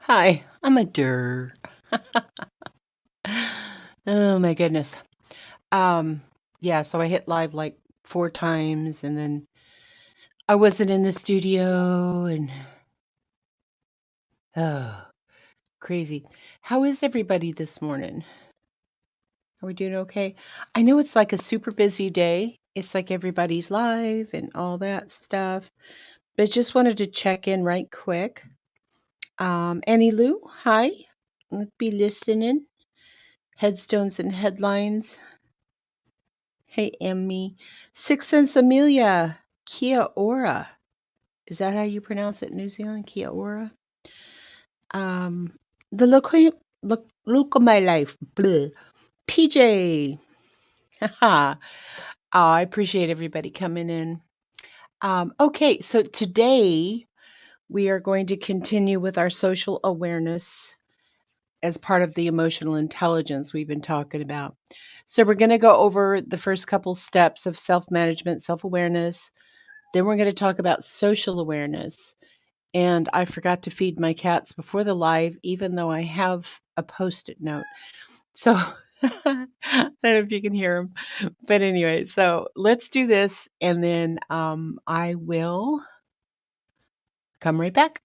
Hi, I'm a dir. Oh my goodness. Um, yeah, so I hit live like 4 times and then I wasn't in the studio and oh, crazy. How is everybody this morning? Are we doing okay? I know it's like a super busy day. It's like everybody's live and all that stuff, but just wanted to check in right quick. Annie Lou, hi. I'll be listening. Headstones and headlines. Hey, Emmy. Six Sense Amelia. Kia ora. Is that how you pronounce it in New Zealand? Kia ora? Um, the look of my life. Bleh. PJ. Haha. Oh, I appreciate everybody coming in. Okay, so today we are going to continue with our social awareness as part of the emotional intelligence we've been talking about. So we're going to go over the first couple steps of self-management, self-awareness. Then we're going to talk about social awareness. And I forgot to feed my cats before the live, even though I have a post-it note. So I don't know if you can hear them. But anyway, so let's do this. And then I will come right back.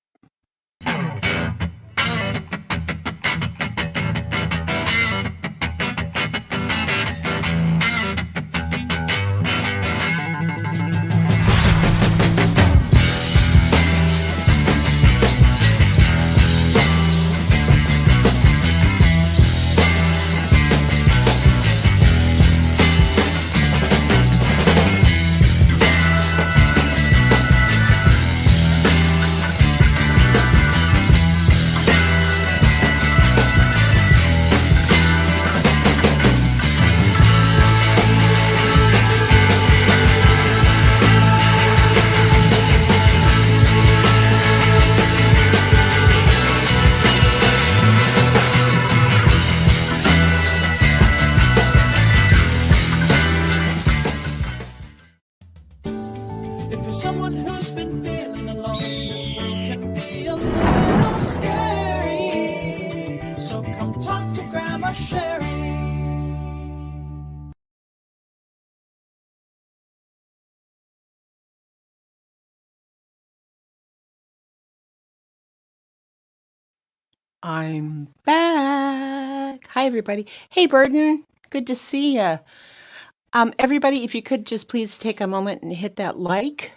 If you're someone who's been feeling alone, this world can be a little scary. So come talk to Grandma Sherry. I'm back. Hi, everybody. Hey, Burden. Good to see you. Everybody, if you could just please take a moment and hit that like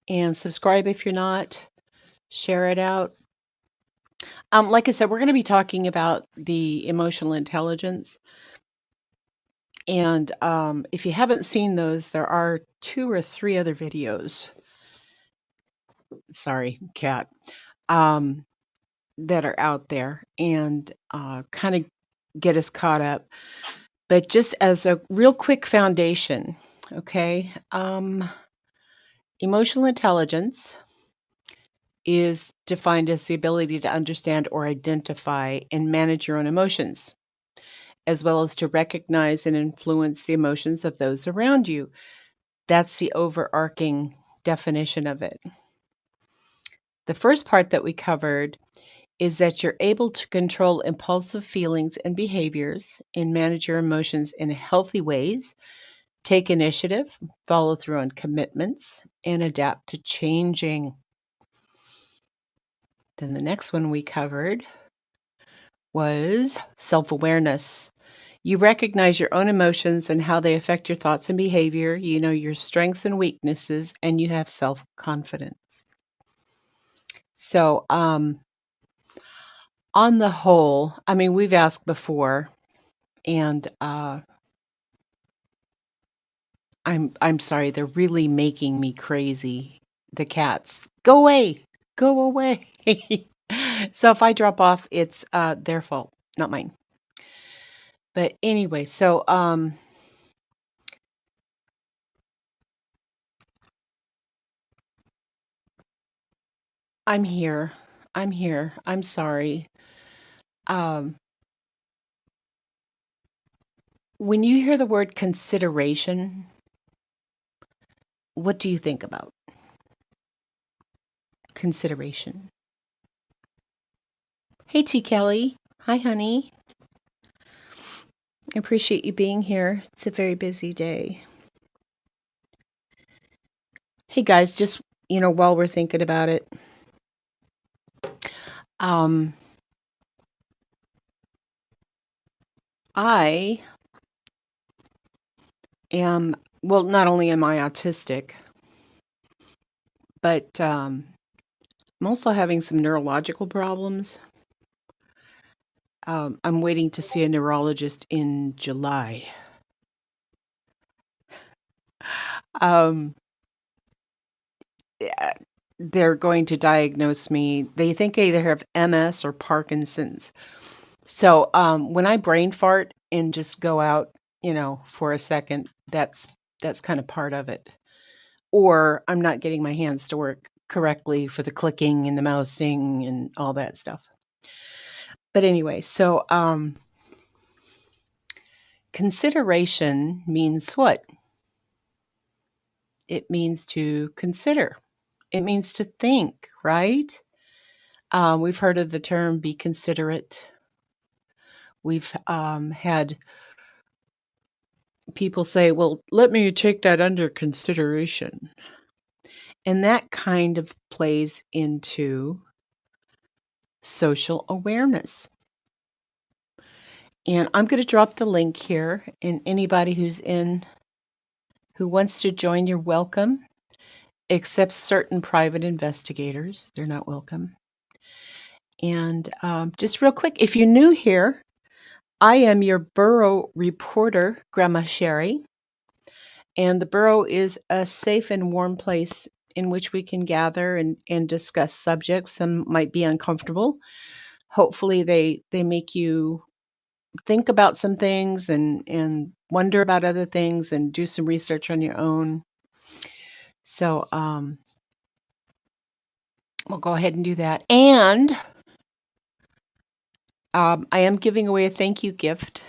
and subscribe if you're not. Share it out. Like I said, we're going to be talking about the emotional intelligence. And if you haven't seen those, there are 2 or 3 other videos. Sorry, cat. That are out there and kind of get us caught up. But just as a real quick foundation, okay, emotional intelligence is defined as the ability to understand or identify and manage your own emotions, as well as to recognize and influence the emotions of those around you. That's the overarching definition of it. The first part that we covered is that you're able to control impulsive feelings and behaviors and manage your emotions in healthy ways, take initiative, follow through on commitments, and adapt to changing. Then the next one we covered was self-awareness. You recognize your own emotions and how they affect your thoughts and behavior. You know your strengths and weaknesses, and you have self-confidence. So, on the whole, I mean, we've asked before, and I'm sorry, they're really making me crazy. The cats. Go away. Go away. So if I drop off, it's their fault, not mine. But anyway, so I'm here. I'm here. I'm sorry. Um when you hear the word consideration, what do you think about? Consideration. Hey, T. Kelly. Hi, honey. I appreciate you being here. It's a very busy day. Hey, guys, just, while we're thinking about it, um, I am, well, not only am I autistic, but I'm also having some neurological problems. I'm waiting to see a neurologist in July. Um, yeah, they're going to diagnose me. They think I either have MS or Parkinson's. So when I brain fart and just go out, for a second, that's kind of part of it. Or I'm not getting my hands to work correctly for the clicking and the mousing and all that stuff. But anyway, so consideration means what? It means to consider. It means to think, right? We've heard of the term be considerate. We've had people say, well, let me take that under consideration. And that kind of plays into social awareness. And I'm going to drop the link here, and anybody who wants to join, you're welcome, except certain private investigators. They're not welcome. And just real quick, if you're new here, I am your Borough reporter, Grandma Sherry. And the Borough is a safe and warm place in which we can gather and discuss subjects. Some might be uncomfortable. Hopefully they make you think about some things and wonder about other things and do some research on your own. So we'll go ahead and do that. And I am giving away a thank you gift.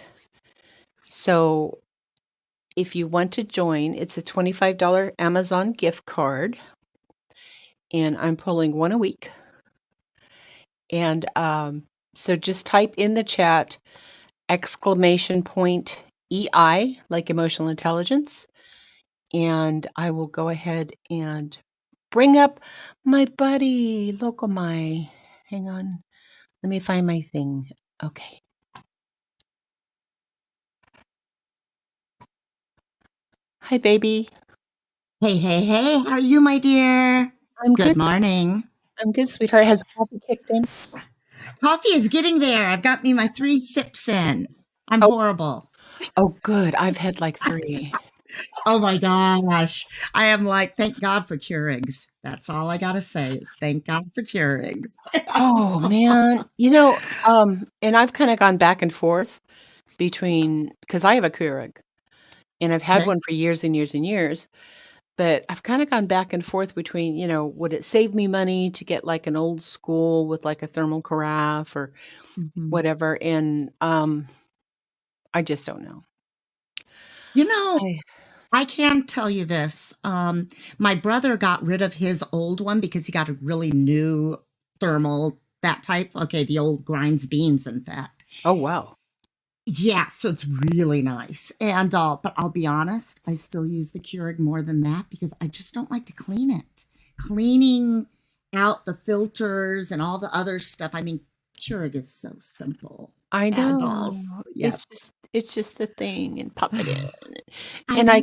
So if you want to join, it's a $25 Amazon gift card. And I'm pulling one a week. And so just type in the chat !EI, like emotional intelligence. And I will go ahead and bring up my buddy, Locomai. Hang on. Let me find my thing. Okay. Hi, baby. Hey, hey, hey, how are you, my dear? I'm Good good. morning. I'm good, sweetheart. Has coffee kicked in? Coffee is getting there. I've got me my 3 sips in. I'm Oh, horrible. oh, good. I've had like 3. Oh my gosh. I am like, thank God for Keurigs. That's all I gotta say is thank God for Keurigs. Oh, man. And I've kind of gone back and forth between, because I have a Keurig, and I've had Okay. one for years and years and years. But I've kind of gone back and forth between, would it save me money to get like an old school with like a thermal carafe or Mhm. whatever? And I just don't know. You know, I, I can tell you this. My brother got rid of his old one because he got a really new thermal, that type. Okay, the old grinds beans, in fact. oh, wow. Yeah, so it's really nice. And but I'll be honest, I still use the Keurig more than that because I just don't like to clean it. Cleaning out the filters and all the other stuff. I mean, Keurig is so simple. I And know. yeah, It's just the thing and pop it in. I And know.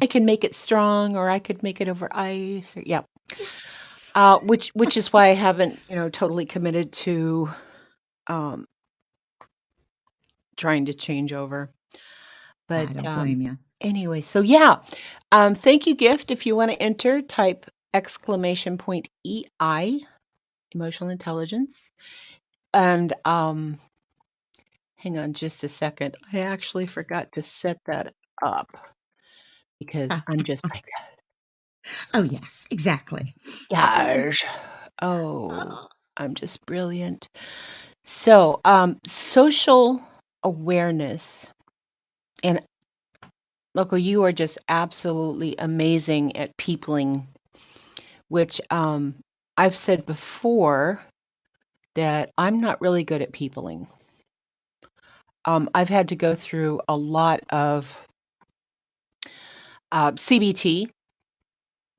I can make it strong or I could make it over ice or yeah. Yes. Which is why I haven't, totally committed to um trying to change over. I But don't blame you. anyway, so yeah. Thank you, gift. If you want to enter, type !EI, emotional intelligence. And hang on just a second. I actually forgot to set that up because I'm just like, Oh, yes, exactly. gosh. Oh, Oh, I'm just brilliant. So, social awareness. And Loco, you are just absolutely amazing at peopling, which I've said before that I'm not really good at peopling. I've had to go through a lot of CBT,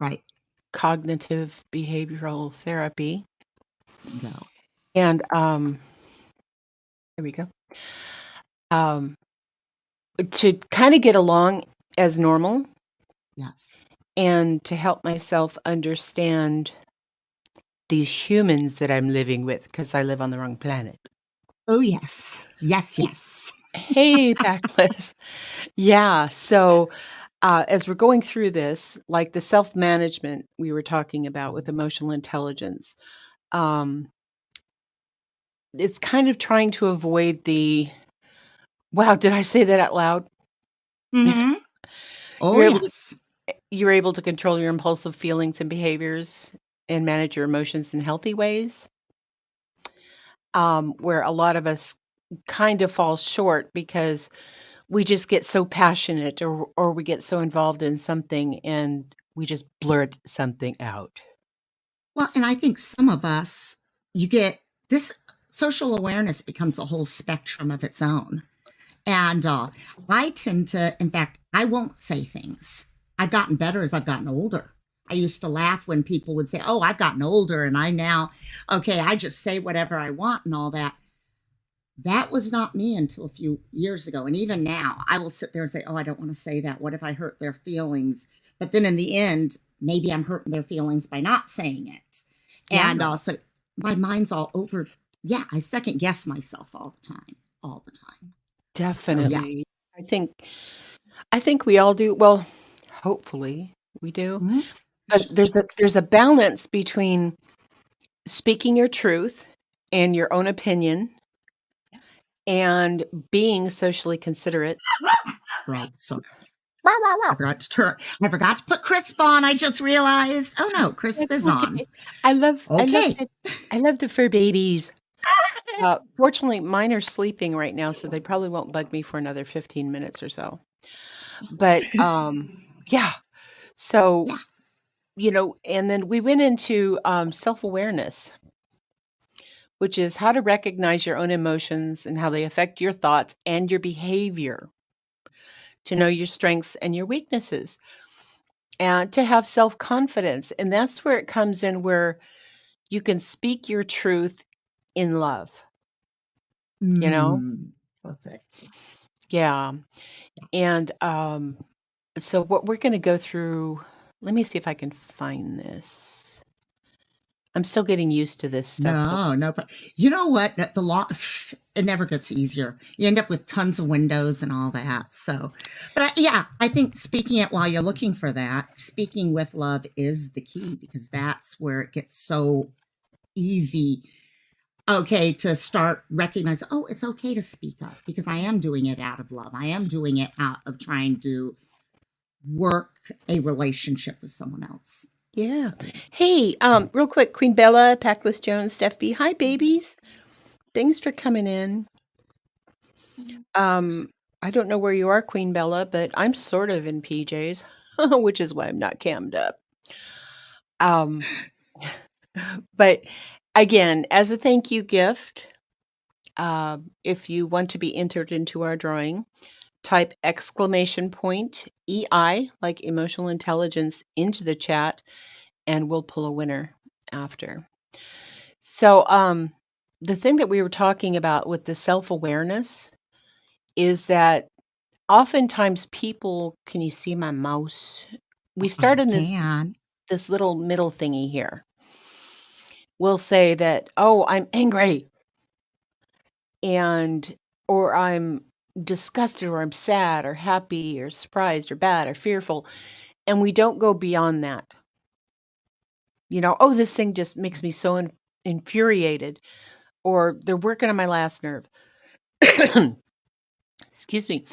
Right. cognitive behavioral therapy, Go. and there we go. To kind of get along as normal Yes. and to help myself understand these humans that I'm living with because I live on the wrong planet. Oh, yes. Yes, yes. Hey, Backless. Yeah. So as we're going through this, like the self-management we were talking about with emotional intelligence, um, it's kind of trying to avoid the, wow, did I say that out loud? Mm-hmm. Oh, You're able to yes. you're able to control your impulsive feelings and behaviors and manage your emotions in healthy ways. Where a lot of us kind of fall short because we just get so passionate or we get so involved in something and we just blurt something out. Well, and I think some of us, you get this social awareness becomes a whole spectrum of its own. And I tend to, in fact, I won't say things. I've gotten better as I've gotten older. I used to laugh when people would say, "Oh, I've gotten older and I now, okay, I just say whatever I want and all that." That was not me until a few years ago. And even now, I will sit there and say, "Oh, I don't want to say that. What if I hurt their feelings?" But then in the end, maybe I'm hurting their feelings by not saying it. Yeah, And also, my mind's all over. Yeah, I second guess myself all the time, all the time. So, yeah. definitely. I think I think we all do. Well, hopefully we do. Mhm. But there's a balance between speaking your truth and your own opinion and being socially considerate. Right. So, I forgot to put crisp on. I just realized. Oh no, crisp That's is on. okay. I love Okay. that I love the fur babies. Fortunately, mine are sleeping right now, so they probably won't bug me for another 15 minutes or so. But yeah, so Yeah. and then we went into self-awareness, which is how to recognize your own emotions and how they affect your thoughts and your behavior, to know your strengths and your weaknesses, and to have self-confidence. And that's where it comes in, where you can speak your truth in love, you know? Perfect. Yeah. And so what we're going to go through, let me see if I can find this. I'm still getting used to this stuff. So No, no, but you know what? The law, it never gets easier. You end up with tons of windows and all that. So, but yeah, I think speaking it while you're looking for that, speaking with love is the key because that's where it gets so easy. Okay, to start recognizing, oh, it's okay to speak up because I am doing it out of love. I am doing it out of trying to work a relationship with someone else. yeah. So, Hey, real quick, Queen Bella, Packless Jones, Steph B. Hi, babies. Thanks for coming in. Um, I don't know where you are, Queen Bella, but I'm sort of in PJs, which is why I'm not cammed up. Um, but again, as a thank you gift, if you want to be entered into our drawing, type exclamation point EI, like emotional intelligence, into the chat, and we'll pull a winner after. So, the thing that we were talking about with the self awareness is that oftentimes people, can you see my mouse? We start I in can. this little middle thingy here. We'll say that, oh, I'm angry, and or I'm disgusted, or I'm sad, or happy, or surprised, or bad, or fearful, and we don't go beyond that. Oh, this thing just makes me so infuriated, or they're working on my last nerve. Excuse me.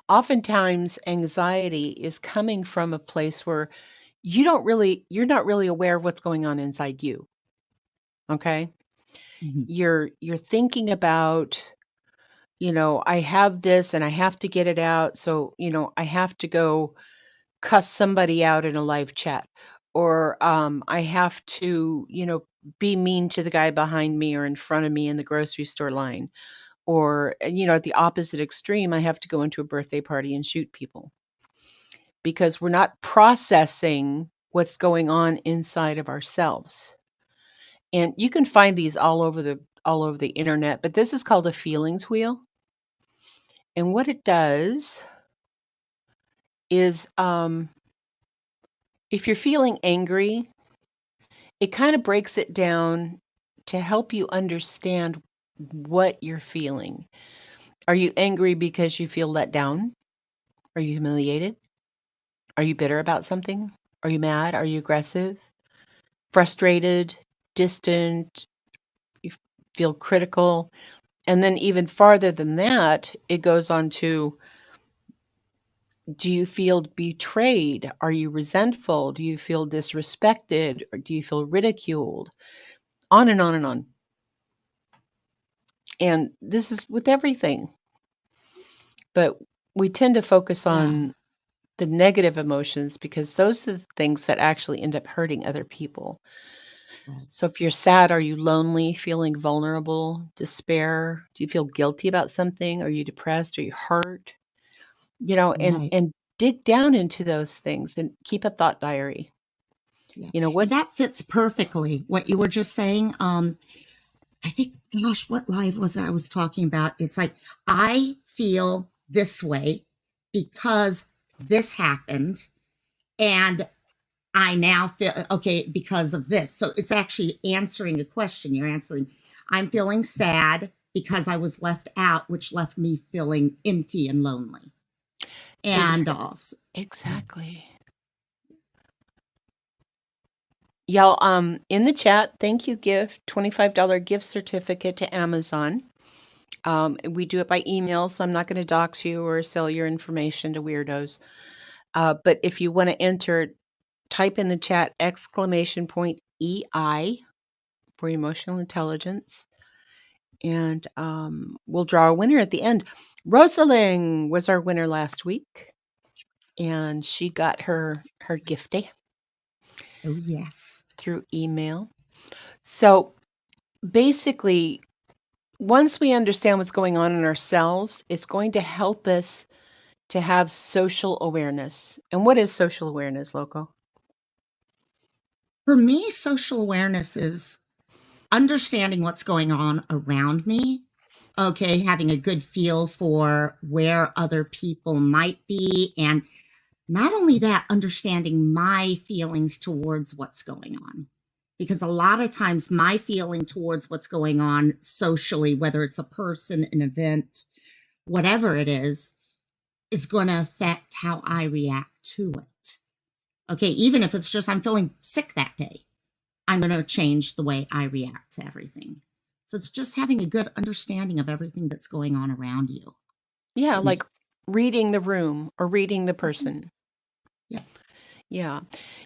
Oftentimes, anxiety is coming from a place where you're not really aware of what's going on inside you. Okay. Mhm. You're thinking about, I have this and I have to get it out. So, I have to go cuss somebody out in a live chat. or I have to, be mean to the guy behind me or in front of me in the grocery store line. Or, at the opposite extreme, I have to go into a birthday party and shoot people because we're not processing what's going on inside of ourselves. And you can find these all over the internet, but this is called a feelings wheel. And what it does is if you're feeling angry, it kind of breaks it down to help you understand what you're feeling. Are you angry because you feel let down? Are you humiliated? Are you bitter about something? Are you mad? Are you aggressive? Frustrated? Distant? You feel critical? And then even farther than that, it goes on to, do you feel betrayed? Are you resentful? Do you feel disrespected? Or do you feel ridiculed? On and on and on. And this is with everything. But we tend to focus Yeah. on the negative emotions because those are the things that actually end up hurting other people. Right. So if you're sad, are you lonely, feeling vulnerable, despair? Do you feel guilty about something? Are you depressed? Are you hurt? And Right. and dig down into those things and keep a thought diary. Yeah. And What's that fits perfectly what you were just saying. I think, gosh, what live was it I was talking about? It's like, I feel this way because this happened. And I now feel okay because of this. So it's actually answering a question. You're answering, I'm feeling sad because I was left out, which left me feeling empty and lonely. And ex- also, exactly. Y'all, in the chat, thank you gift, $25 gift certificate to Amazon. We do it by email, so I'm not going to dox you or sell your information to weirdos. But if you want to enter, type in the chat exclamation point EI for emotional intelligence, and we'll draw a winner at the end. Rosaling was our winner last week, and she got her gifty oh, yes. through email. So basically, once we understand what's going on in ourselves, it's going to help us to have social awareness. And what is social awareness, Loco? For me, social awareness is understanding what's going on around me. Okay, having a good feel for where other people might be. And not only that, understanding my feelings towards what's going on. Because a lot of times, my feeling towards what's going on socially, whether it's a person, an event, whatever it is going to affect how I react to it. Okay, even if it's just I'm feeling sick that day, I'm going to change the way I react to everything. So it's just having a good understanding of everything that's going on around you. Yeah, That like make reading the room or reading the person. Yeah. Yeah.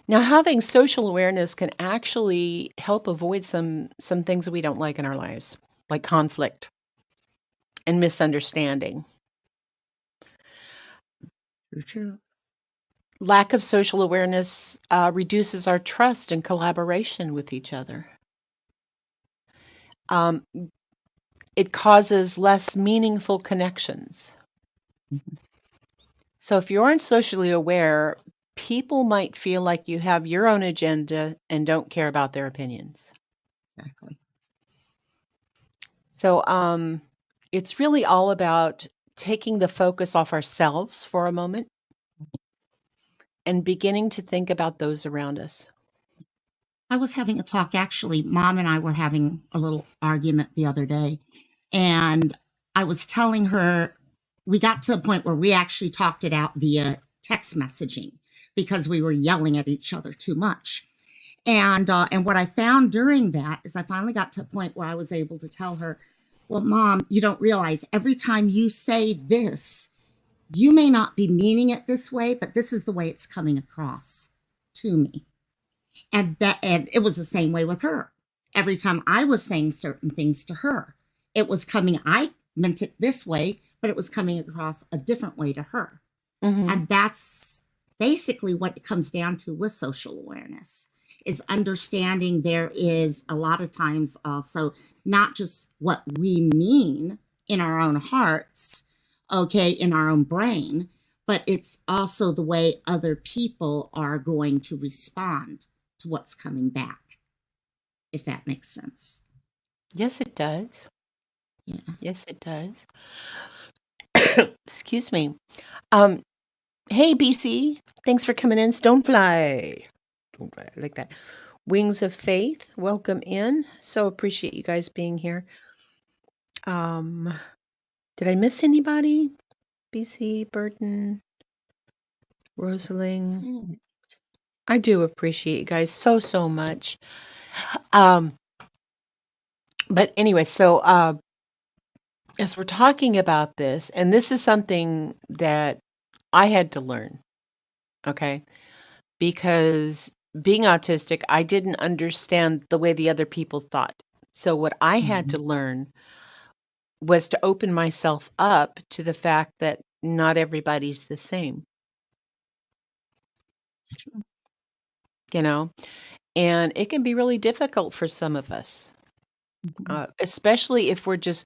Now, having social awareness can actually help avoid some things that we don't like in our lives, like conflict and misunderstanding. True. Lack of social awareness reduces our trust and collaboration with each other. Um, it causes less meaningful connections. Mhm. So if you aren't socially aware, people might feel like you have your own agenda and don't care about their opinions. Exactly. So it's really all about taking the focus off ourselves for a moment and beginning to think about those around us. I was having a talk, actually, Mom and I were having a little argument the other day. And I was telling her, we got to a point where we actually talked it out via text messaging because we were yelling at each other too much. And what I found during that is I finally got to a point where I was able to tell her, well, Mom, you don't realize every time you say this, you may not be meaning it this way, but this is the way it's coming across to me. And it was the same way with her. Every time I was saying certain things to her, it was coming, I meant it this way, but it was coming across a different way to her. Mm-hmm. And that's basically what it comes down to with social awareness is understanding there is a lot of times also not just what we mean in our own hearts, okay, in our own brain, but it's also the way other people are going to respond to what's coming back, if that makes sense. Yes, it does. Yeah. Yes, it does. Excuse me. Um, hey, BC. Thanks for coming in. Stonefly. Stonefly, I like that. Wings of Faith, welcome in. So appreciate you guys being here. Did I miss anybody? BC, Burton, Rosaling. I do appreciate you guys so much. But anyway, so as we're talking about this, and this is something that I had to learn, okay? Because being autistic, I didn't understand the way the other people thought. So what I had to learn was to open myself up to the fact that not everybody's the same, It's true. you know, and it can be really difficult for some of us, especially if we're just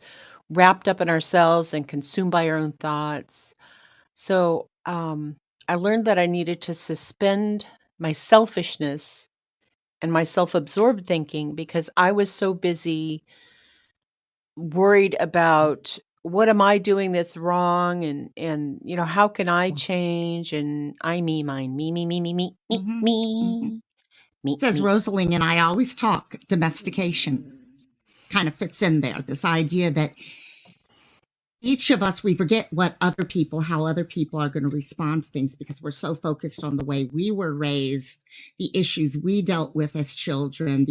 wrapped up in ourselves and consumed by our own thoughts. So I learned that I needed to suspend my selfishness and my self-absorbed thinking because I was so busy worried about what am I doing that's wrong and how can I change and I me mine Mm-hmm. me It says me. Rosaling and I always talk domestication kind of fits in there. This idea that each of us, we forget how other people are going to respond to things because we're so focused on the way we were raised, the issues we dealt with as children,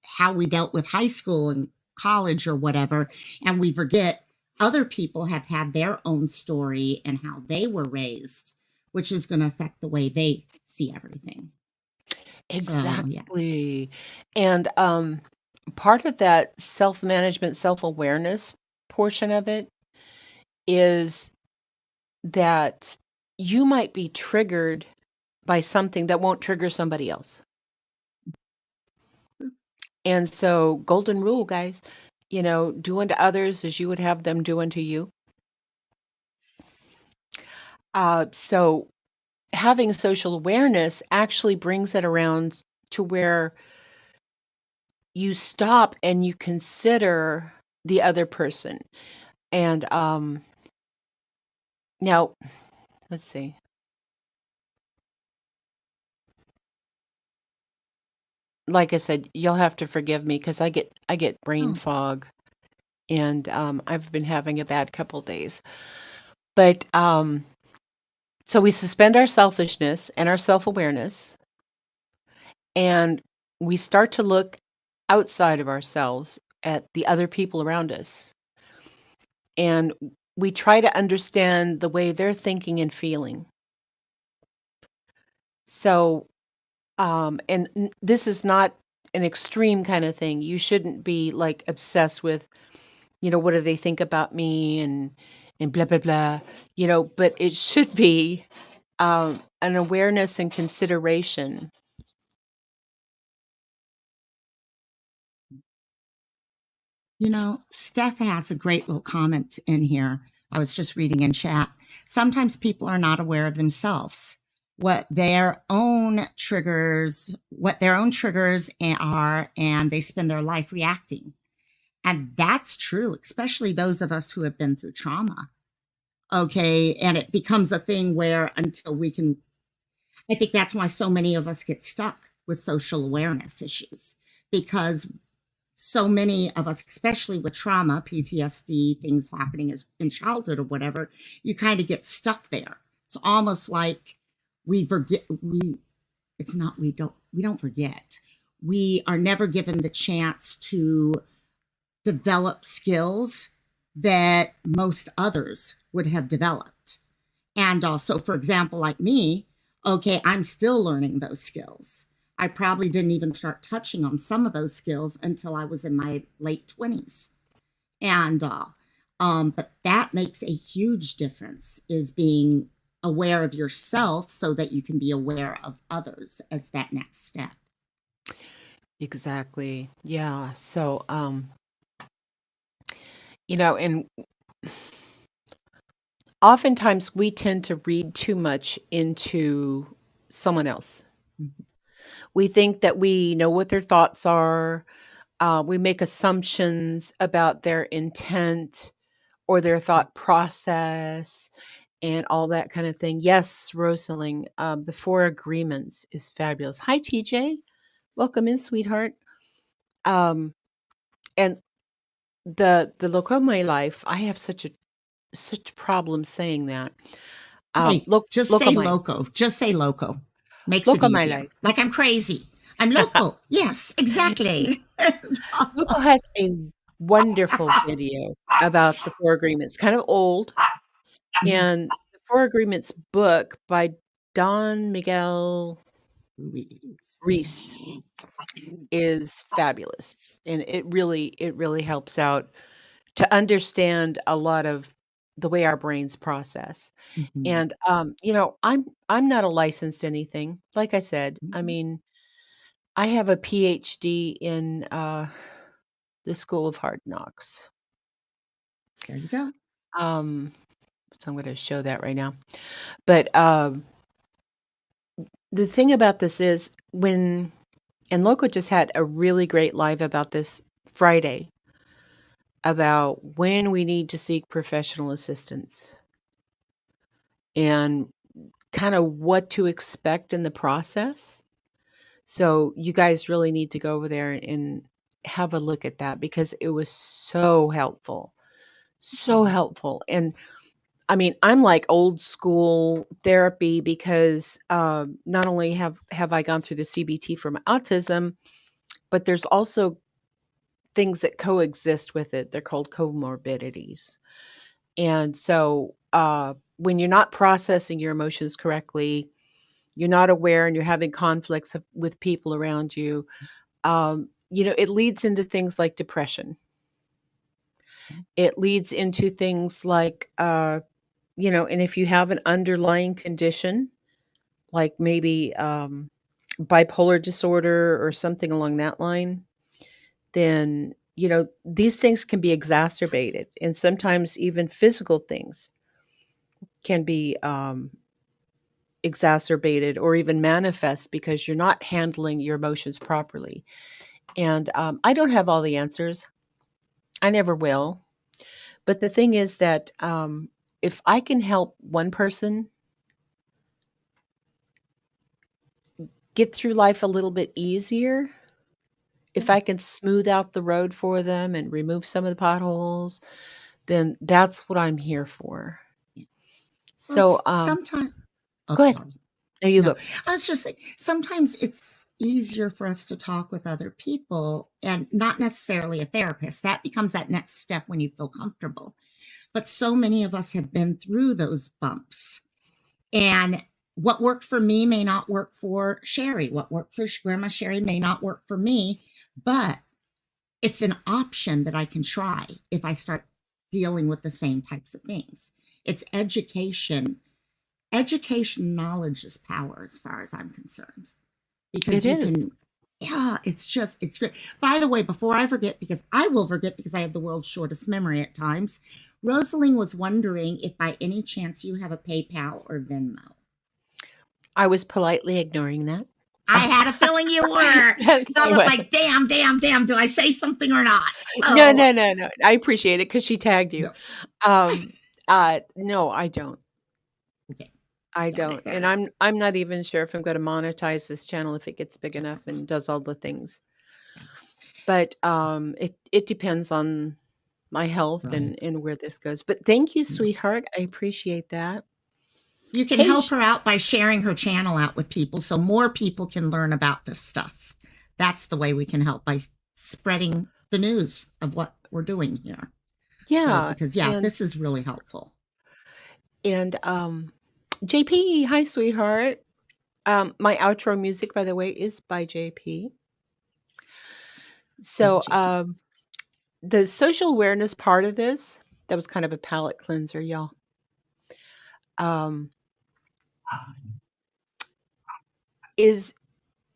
how we dealt with high school and college or whatever. And we forget other people have had their own story and how they were raised, which is going to affect the way they see everything. So, yeah. Exactly. And part of that self-management, self-awareness portion of it is that you might be triggered by something that won't trigger somebody else. And so, golden rule, guys, do unto others as you would have them do unto you. So, having social awareness actually brings it around to where you stop and you consider the other person. And now, let's see. Like I said, you'll have to forgive me because I get brain fog, and I've been having a bad couple days. But so we suspend our selfishness and our self-awareness, and we start to look outside of ourselves at the other people around us, and we try to understand the way they're thinking and feeling. So, and this is not an extreme kind of thing. You shouldn't be like obsessed with, what do they think about me and blah blah blah, but it should be an awareness and consideration. Steph has a great little comment in here. I was just reading in chat. Sometimes people are not aware of themselves, what their own triggers are, and they spend their life reacting. And that's true, especially those of us who have been through trauma. Okay. And it becomes a thing where I think that's why so many of us get stuck with social awareness issues, because so many of us, especially with trauma, PTSD, things happening in childhood or whatever, you kind of get stuck there. It's almost like we forget. We don't forget. We are never given the chance to develop skills that most others would have developed. And also, for example, like me, okay, I'm still learning those skills. I probably didn't even start touching on some of those skills until I was in my late 20s. And but that makes a huge difference, is being aware of yourself so that you can be aware of others as that next step. Exactly. Yeah. So, and oftentimes we tend to read too much into someone else. Mhm. We think that we know what their thoughts are. We make assumptions about their intent or their thought process and all that kind of thing. Yes, Rosaling, the Four Agreements is fabulous. Hi, TJ. Welcome in, sweetheart. Um, and the loco of my life, I have such problem saying that. Hey, Look, just loco say my loco. Just say loco. Makes it loco my easier. life. Like I'm crazy. I'm local. Yes, exactly. Loco has a wonderful video about the Four Agreements, kind of old, and the Four Agreements book by Don Miguel Reese is fabulous, and it really helps out to understand a lot of the way our brains process. Mhm. And I'm not a licensed anything. Like I said, I Mhm. mean, I have a PhD in the School of Hard Knocks. There you go. Um, so I'm going to show that right now. But the thing about this is and Loco just had a really great live about this Friday about when we need to seek professional assistance and kind of what to expect in the process. So you guys really need to go over there and have a look at that because it was so helpful. So helpful. And I mean, I'm like old school therapy because not only have I gone through the CBT for my autism, but there's also things that coexist with it. They're called comorbidities. And so when you're not processing your emotions correctly, you're not aware and you're having conflicts with people around you, it leads into things like depression. It leads into things like, and if you have an underlying condition, like maybe bipolar disorder or something along that line, then, these things can be exacerbated. And sometimes even physical things can be exacerbated or even manifest because you're not handling your emotions properly. And I don't have all the answers. I never will. But the thing is that if I can help one person get through life a little bit easier, if I can smooth out the road for them and remove some of the potholes, then that's what I'm here for. Well, So, it's sometimes. Oh, go ahead. sorry. There you No, go. I was just saying, sometimes it's easier for us to talk with other people and not necessarily a therapist. That becomes that next step when you feel comfortable. But so many of us have been through those bumps. And what worked for me may not work for Sherry. What worked for Grandma Sherry may not work for me. But it's an option that I can try if I start dealing with the same types of things. It's education. Education, knowledge is power as far as I'm concerned, It because you is. can, yeah, it's great. By the way, before I forget, because I will forget because I have the world's shortest memory at times, Rosaline was wondering if by any chance you have a PayPal or Venmo. I was politely ignoring that. I had a feeling you were, Yes, because I I was was. like, damn, damn, damn, do I say something or not? No, So, no, no, no. I appreciate it because she tagged you. no. Um, no, I don't. Okay, I got don't. it, got And it. I'm not even sure if I'm going to monetize this channel if it gets big enough and does all the things. But it depends on my health Right. and where this goes. But thank you, sweetheart. I appreciate that. You can Hey, help her out by sharing her channel out with people so more people can learn about this stuff. That's the way we can help, by spreading the news of what we're doing here. So, yeah, because yeah, and this is really helpful. and JP, hi, sweetheart. My outro music, by the way, is by JP. Thank you, So, JP. the social awareness part of this, that was kind of a palate cleanser, y'all. Um, is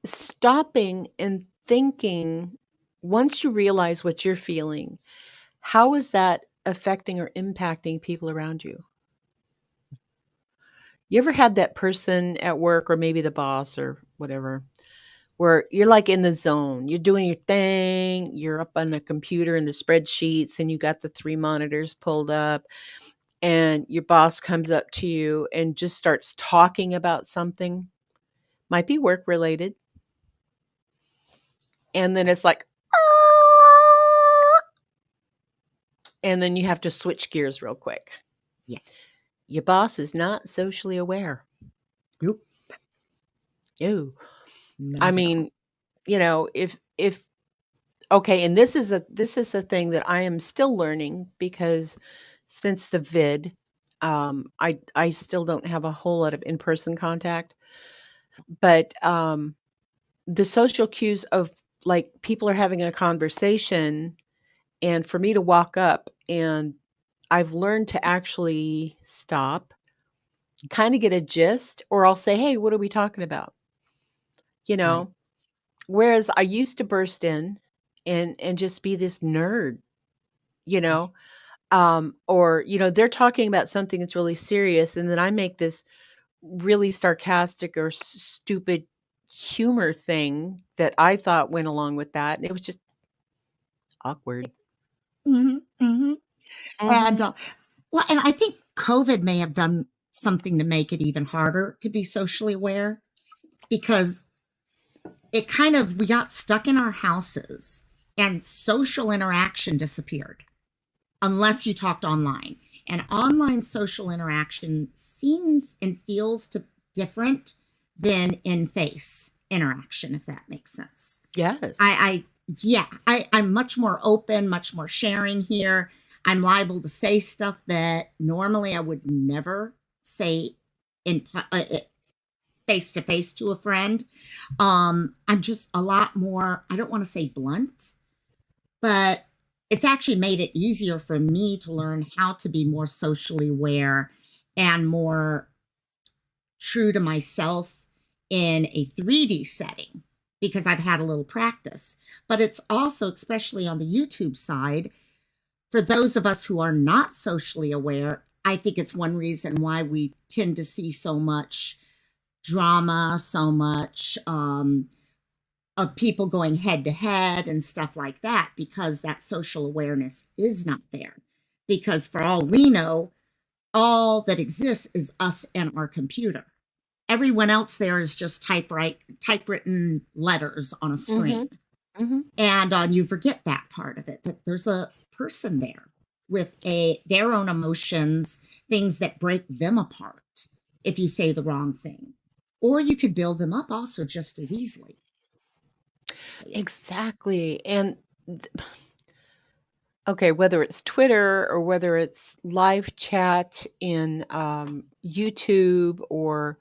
stopping and thinking, once you realize what you're feeling, how is that affecting or impacting people around you? You ever had that person at work, or maybe the boss or whatever, where you're like in the zone, you're doing your thing, you're up on the computer in the spreadsheets, and you got the 3 monitors pulled up, and your boss comes up to you and just starts talking about something, might be work related, and then it's like, and then you have to switch gears real quick. Yeah. Your boss is not socially aware. Nope. Ew. Not I at all. mean, if okay, and this is a thing that I am still learning, because since the vid, I still don't have a whole lot of in-person contact, but the social cues of, like, people are having a conversation, and for me to walk up, and I've learned to actually stop, kind of get a gist, or I'll say, "Hey, what are we talking about?" You Right. know, whereas I used to burst in and just be this nerd, you know, or they're talking about something that's really serious, and then I make this really sarcastic or stupid humor thing that I thought went along with that, and it was just awkward. Hmm. Hmm. And Mhm. well, and I think COVID may have done something to make it even harder to be socially aware, because we got stuck in our houses and social interaction disappeared unless you talked online. And online social interaction seems and feels different than in face interaction, if that makes sense. Yes. I'm much more open, much more sharing here. I'm liable to say stuff that normally I would never say in face to face to a friend. I'm just a lot more, I don't want to say blunt, but it's actually made it easier for me to learn how to be more socially aware and more true to myself in a 3D setting, because I've had a little practice. But it's also, especially on the YouTube side, for those of us who are not socially aware, I think it's one reason why we tend to see so much drama, so much of people going head to head and stuff like that, because that social awareness is not there. Because for all we know, all that exists is us and our computer. Everyone else there is just typewritten letters on a screen. Mhm. Mhm. And you forget that part of it, that there's a person there with their own emotions, things that break them apart if you say the wrong thing. Or you could build them up also just as easily. So, yeah. Exactly. And okay, whether it's Twitter or whether it's live chat in YouTube or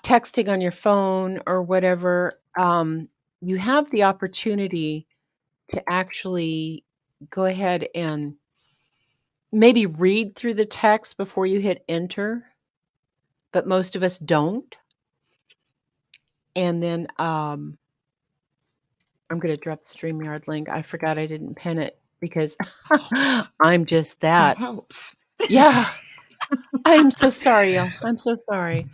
texting on your phone or whatever, you have the opportunity to actually go ahead and maybe read through the text before you hit enter, but most of us don't. And then I'm going to drop the StreamYard link. I forgot I didn't pin it because I'm just That that. helps. Yeah. I'm so sorry, y'all. I'm so sorry.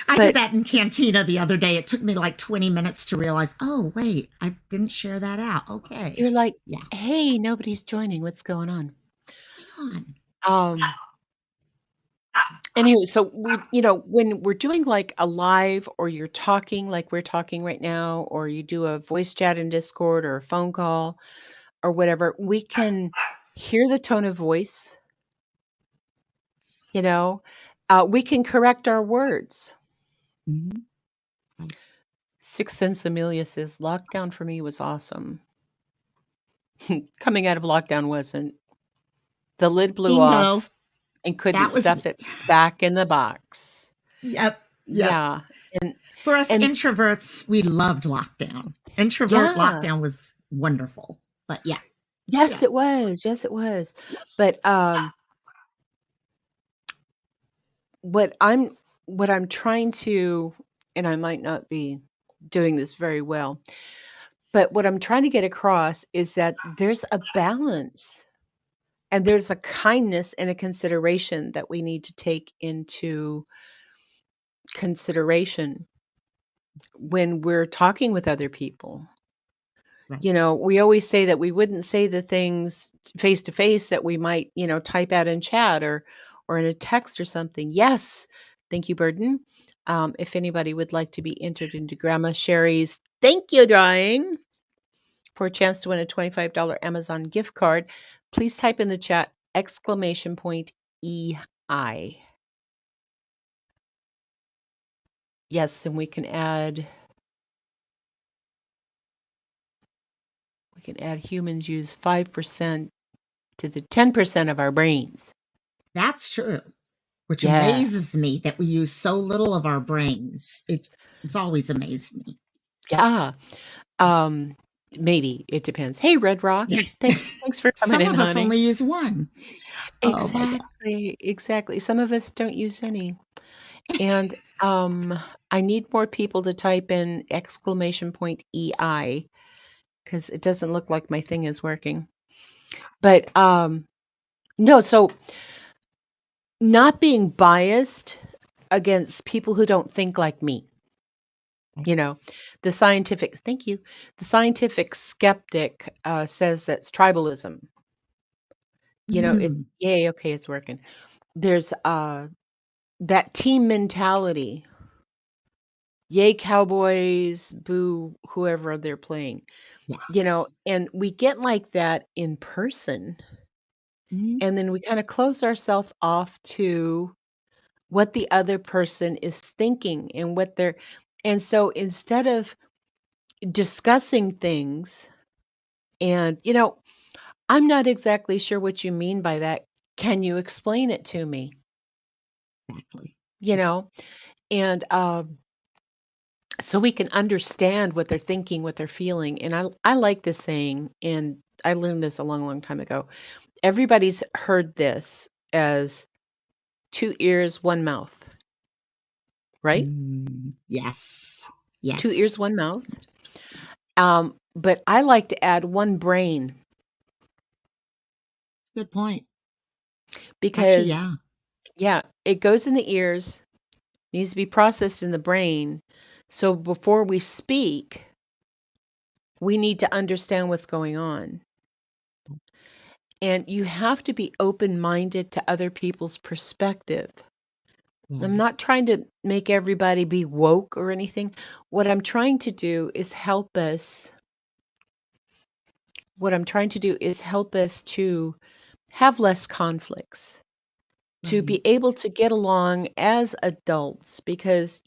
I did But that in Cantina the other day. It took me like 20 minutes to realize, oh, wait, I didn't share that out. Okay. you're like, Yeah. hey, nobody's joining. What's going on? What's going Um, anyway, so when we're doing like a live, or you're talking like we're talking right now, or you do a voice chat in Discord or a phone call or whatever, we can hear the tone of voice, you know, we can correct our words. on? Sixth Sense Amelia says, lockdown for me was awesome. Coming out of lockdown wasn't. The lid blew Bingo. off and couldn't That was, stuff it back in the box. yep. Yep. Yeah. And For us and introverts, we loved lockdown. Introvert yeah. lockdown was wonderful. But yeah. Yes, Yes. it was. Yes, it was. But what what I'm trying to, and I might not be doing this very well, but what I'm trying to get across is that there's a balance and there's a kindness and a consideration that we need to take into consideration when we're talking with other people. Right. You know, we always say that we wouldn't say the things face to face that we might, type out in chat or in a text or something. Yes, thank you, Burden. If anybody would like to be entered into Grandma Sherry's thank you drawing for a chance to win a $25 Amazon gift card, please type in the chat exclamation point EI. Yes, and we can add humans use 5% to the 10% of our brains. That's true, which Yeah. amazes me that we use so little of our brains. It's always amazed me. Yeah. Um, Maybe it depends. Hey, Red Rock. Yeah. Thanks for coming Some in, of us honey. only use one. Oh my God. Exactly. Some of us don't use any. And I need more people to type in exclamation point EI because it doesn't look like my thing is working. But no, so not being biased against people who don't think like me. You know, thank you, the scientific skeptic says that's tribalism. Mm, Yay, okay, it's working. There's that team mentality. Yay, Cowboys, boo, whoever they're playing. yes. And we get like that in person. Mhm. And then we kind of close ourselves off to what the other person is thinking and and so instead of discussing things and, I'm not exactly sure what you mean by that. Can you explain it to me? Exactly. You Exactly. know, and so we can understand what they're thinking, what they're feeling. And I like this saying, and I learned this a long, long time ago. Everybody's heard this as two ears, one mouth, right? Yes. Two ears, Yes. one mouth. Yes. But I like to add one brain It's a good point. Actually, because, yeah. yeah, it goes in the ears, needs to be processed in the brain. So before we speak, we need to understand what's going on. And you have to be open minded to other people's perspective. I'm Right. not trying to make everybody be woke or anything. What I'm trying to do is help us. What I'm trying to do is help us to have less conflicts, to Right. be able to get along as adults because,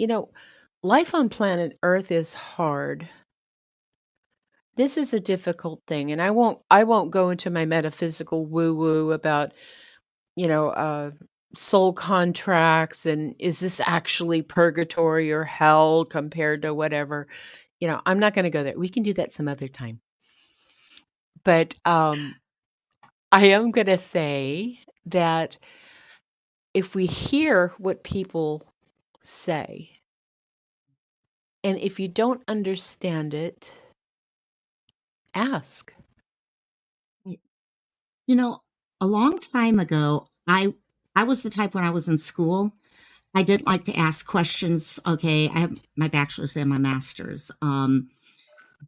life on planet Earth is hard. This is a difficult thing and I won't go into my metaphysical woo woo about, you know, uh soul contracts and is this actually purgatory or hell compared to whatever. I'm not going to go there. We can do that some other time. But I am going to say that if we hear what people say and if you don't understand it, ask. Right. You know, a long time ago, I was the type when I was in school, I did like to ask questions. Okay, I have my bachelor's and my master's.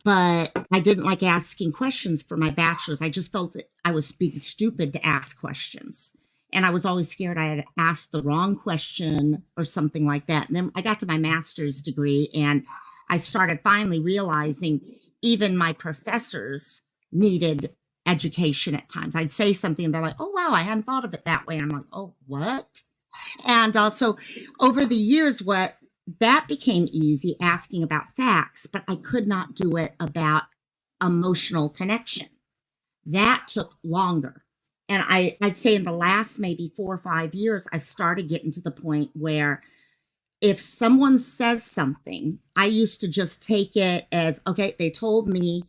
But I didn't like asking questions for my bachelor's. I just felt that I was being stupid to ask questions. And I was always scared I had asked the wrong question or something like that. And then I got to my master's degree and I started finally realizing even my professors needed education at times. I'd say something and they're like, oh, wow, I hadn't thought of it that way. And I'm like, oh, what? And also over the years, what that became easy asking about facts, but I could not do it about emotional connection. That took longer. And I'd say in the last maybe 4 or 5 years, I've started getting to the point where if someone says something, I used to just take it as, okay, they told me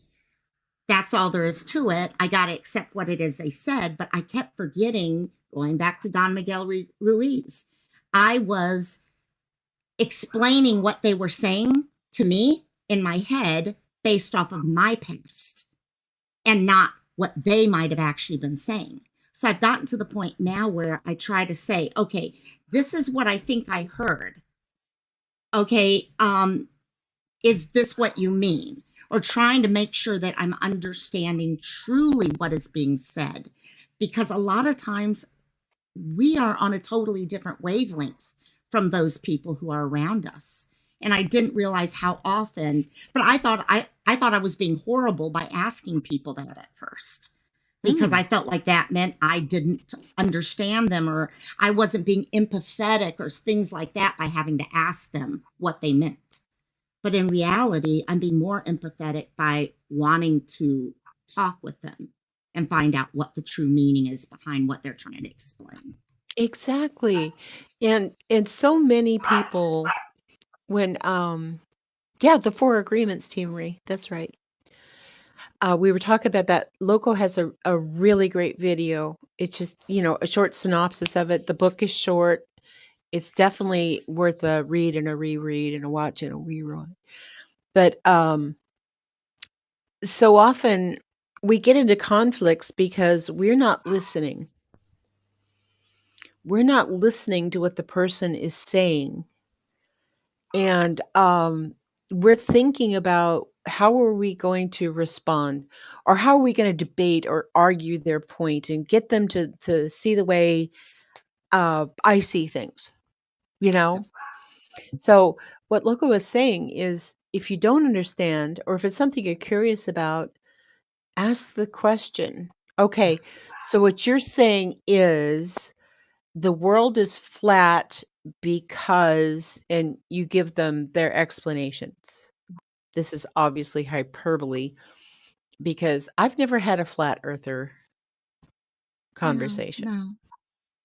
that's all there is to it. I got to accept what it is they said. But I kept forgetting, going back to Don Miguel Ruiz, I was explaining what they were saying to me in my head based off of my past and not what they might have actually been saying. So I've gotten to the point now where I try to say, okay, this is what I think I heard. Okay, is this what you mean? Or trying to make sure that I'm understanding truly what is being said. Because a lot of times we are on a totally different wavelength from those people who are around us. And I didn't realize how often, but I thought I was being horrible by asking people that at first, because I felt like that meant I didn't understand them, or I wasn't being empathetic or things like that by having to ask them what they meant. But in reality, I'm being more empathetic by wanting to talk with them and find out what the true meaning is behind what they're trying to explain. Exactly. And so many people when the 4 agreements, Team Marie, that's right. We were talking about that. Loco has a really great video. It's just, a short synopsis of it. The book is short. It's definitely worth a read and a reread and a watch and a rerun. But so often we get into conflicts because we're not listening. We're not listening to what the person is saying. And we're thinking about how are we going to respond, or how are we going to debate or argue their point and get them to see the way I see things, So what Loco is saying is, if you don't understand, or if it's something you're curious about, ask the question. Okay, so what you're saying is the world is flat because, and you give them their explanations. This is obviously hyperbole, because I've never had a flat earther conversation.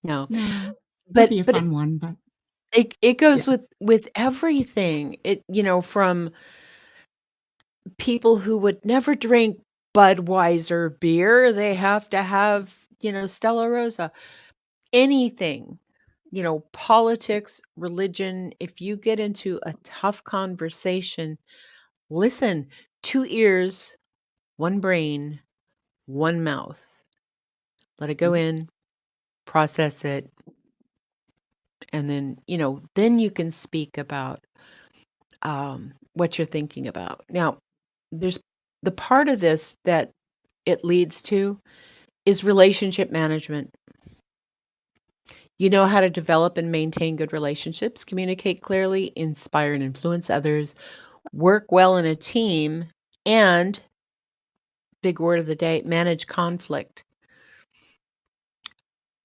No. That'd But be a fun one, but it goes yes. with everything. It from people who would never drink Budweiser beer, they have to have, Stella Rosa. Anything, politics, religion, if you get into a tough conversation, listen. 2 ears, 1 brain, 1 mouth. Let it go in, process it, and then, then you can speak about what you're thinking about. Now, there's the part of this that it leads to is relationship management. You know how to develop and maintain good relationships, communicate clearly, inspire and influence others, work well in a team, and, big word of the day, manage conflict.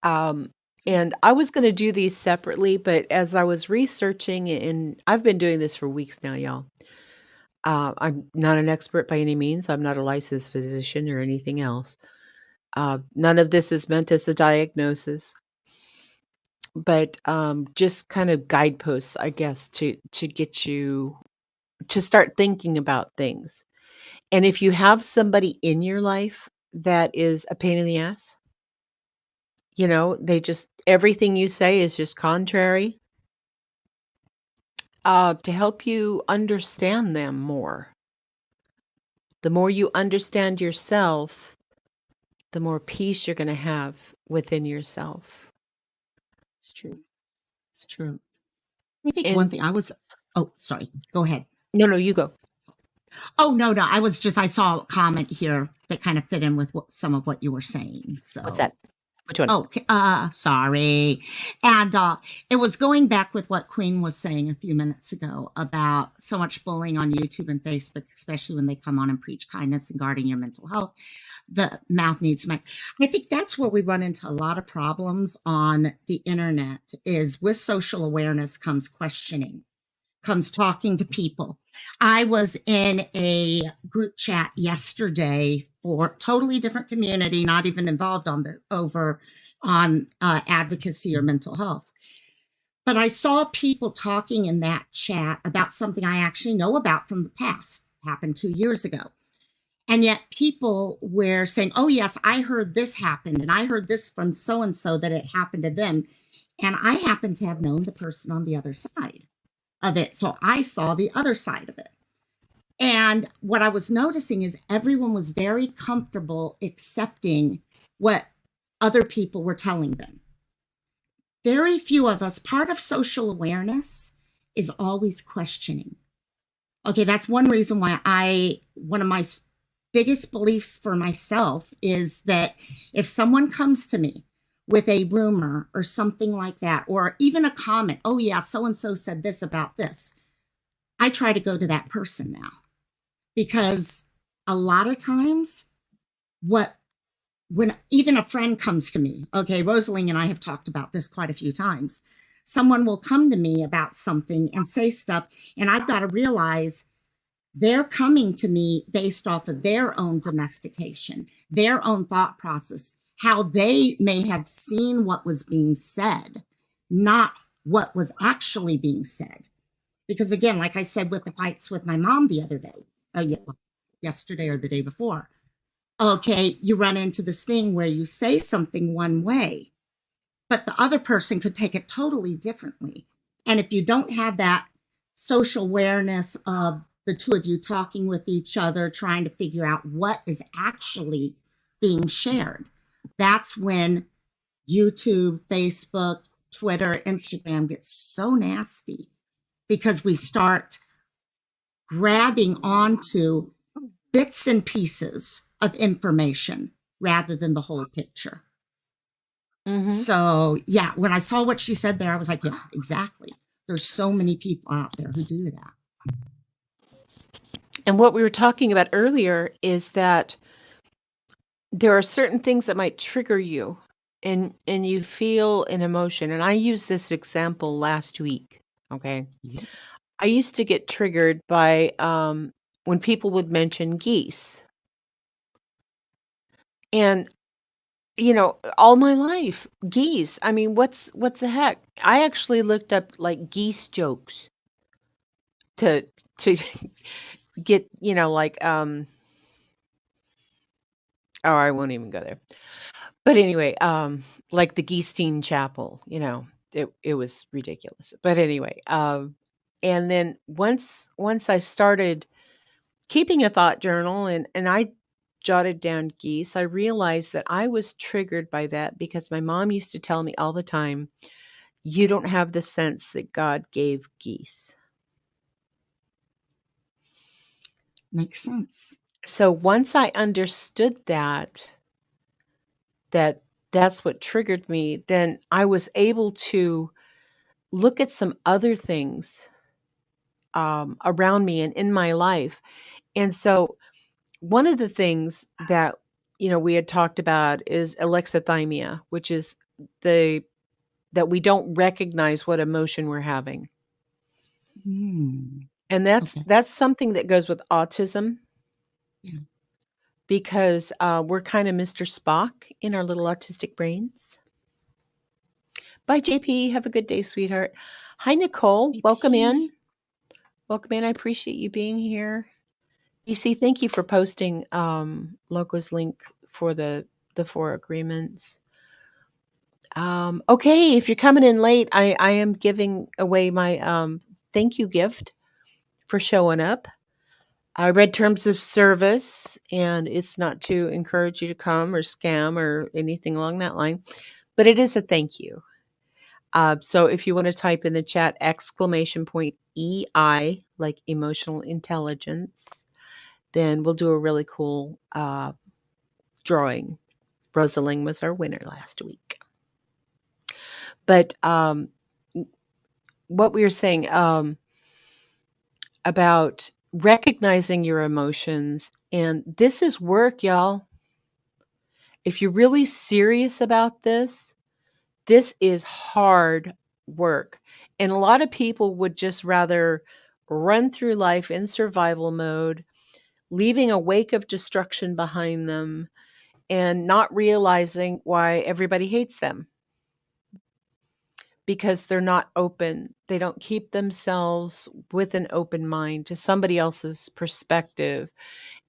And I was going to do these separately, but as I was researching, and I've been doing this for weeks now, y'all. I'm not an expert by any means. I'm not a licensed physician or anything else. None of this is meant as a diagnosis, but just kind of guideposts, I guess, to get you to start thinking about things. And if you have somebody in your life that is a pain in the ass, they just, everything you say is just contrary, to help you understand them more. The more you understand yourself, the more peace you're going to have within yourself. It's true. It's true. I think one thing sorry, go ahead. No, you go. Oh, no, I saw a comment here that kind of fit in with some of what you were saying. So what's that? Which one? Okay, sorry. And it was going back with what Queen was saying a few minutes ago about so much bullying on YouTube and Facebook, especially when they come on and preach kindness and guarding your mental health. The mouth needs to make. I think that's where we run into a lot of problems on the internet, is with social awareness comes questioning, comes talking to people. I was in a group chat yesterday for totally different community, not even involved on advocacy or mental health. But I saw people talking in that chat about something I actually know about from the past, happened 2 years ago. And yet people were saying, oh, yes, I heard this happened, and I heard this from so-and-so that it happened to them. And I happen to have known the person on the other side. of it. So I saw the other side of it. And what I was noticing is everyone was very comfortable accepting what other people were telling them. Very few of us, part of social awareness is always questioning. Okay, that's one reason why one of my biggest beliefs for myself is that if someone comes to me with a rumor or something like that, or even a comment, oh yeah, so and so said this about this, I try to go to that person now. Because a lot of times, when even a friend comes to me, okay, Rosalie and I have talked about this quite a few times. Someone will come to me about something and say stuff, and I've got to realize they're coming to me based off of their own domestication, their own thought process, how they may have seen what was being said, not what was actually being said. Because again, like I said with the fights with my mom the other day, yesterday or the day before, okay, you run into this thing where you say something one way, but the other person could take it totally differently. And if you don't have that social awareness of the two of you talking with each other, trying to figure out what is actually being shared, that's when YouTube, Facebook, Twitter, Instagram gets so nasty, because we start grabbing onto bits and pieces of information rather than the whole picture. Mm-hmm. So, yeah, when I saw what she said there, I was like, yeah, exactly. There's so many people out there who do that. And what we were talking about earlier is that there are certain things that might trigger you, and you feel an emotion. And I used this example last week. Okay. Mhm. I used to get triggered by when people would mention geese. And all my life, geese. I mean, what's the heck? I actually looked up like geese jokes to get, oh, I won't even go there. But anyway, like the Geestine Chapel, it was ridiculous. But anyway, and then once I started keeping a thought journal, and I jotted down geese, I realized that I was triggered by that because my mom used to tell me all the time, you don't have the sense that God gave geese. Makes sense. So once I understood that's what triggered me, then I was able to look at some other things around me and in my life. And so one of the things that we had talked about is alexithymia, which is that we don't recognize what emotion we're having. And Okay. that's something that goes with autism. Yeah. Because we're kind of Mr. Spock in our little autistic brains. Bye, JP. Have a good day, sweetheart. Hi, Nicole. Welcome in. Welcome in. I appreciate you being here. EC, thank you for posting Loco's link for the 4 agreements. Okay, if you're coming in late, I am giving away my thank you gift for showing up. I read terms of service, and it's not to encourage you to come or scam or anything along that line, but it is a thank you. So if you want to type in the chat !EI, like emotional intelligence, then we'll do a really cool drawing. Rosalind was our winner last week. But what we were saying about recognizing your emotions, and this is work, y'all. If you're really serious about this is hard work. And a lot of people would just rather run through life in survival mode, leaving a wake of destruction behind them and not realizing why everybody hates them. Because they're not open. They don't keep themselves with an open mind to somebody else's perspective,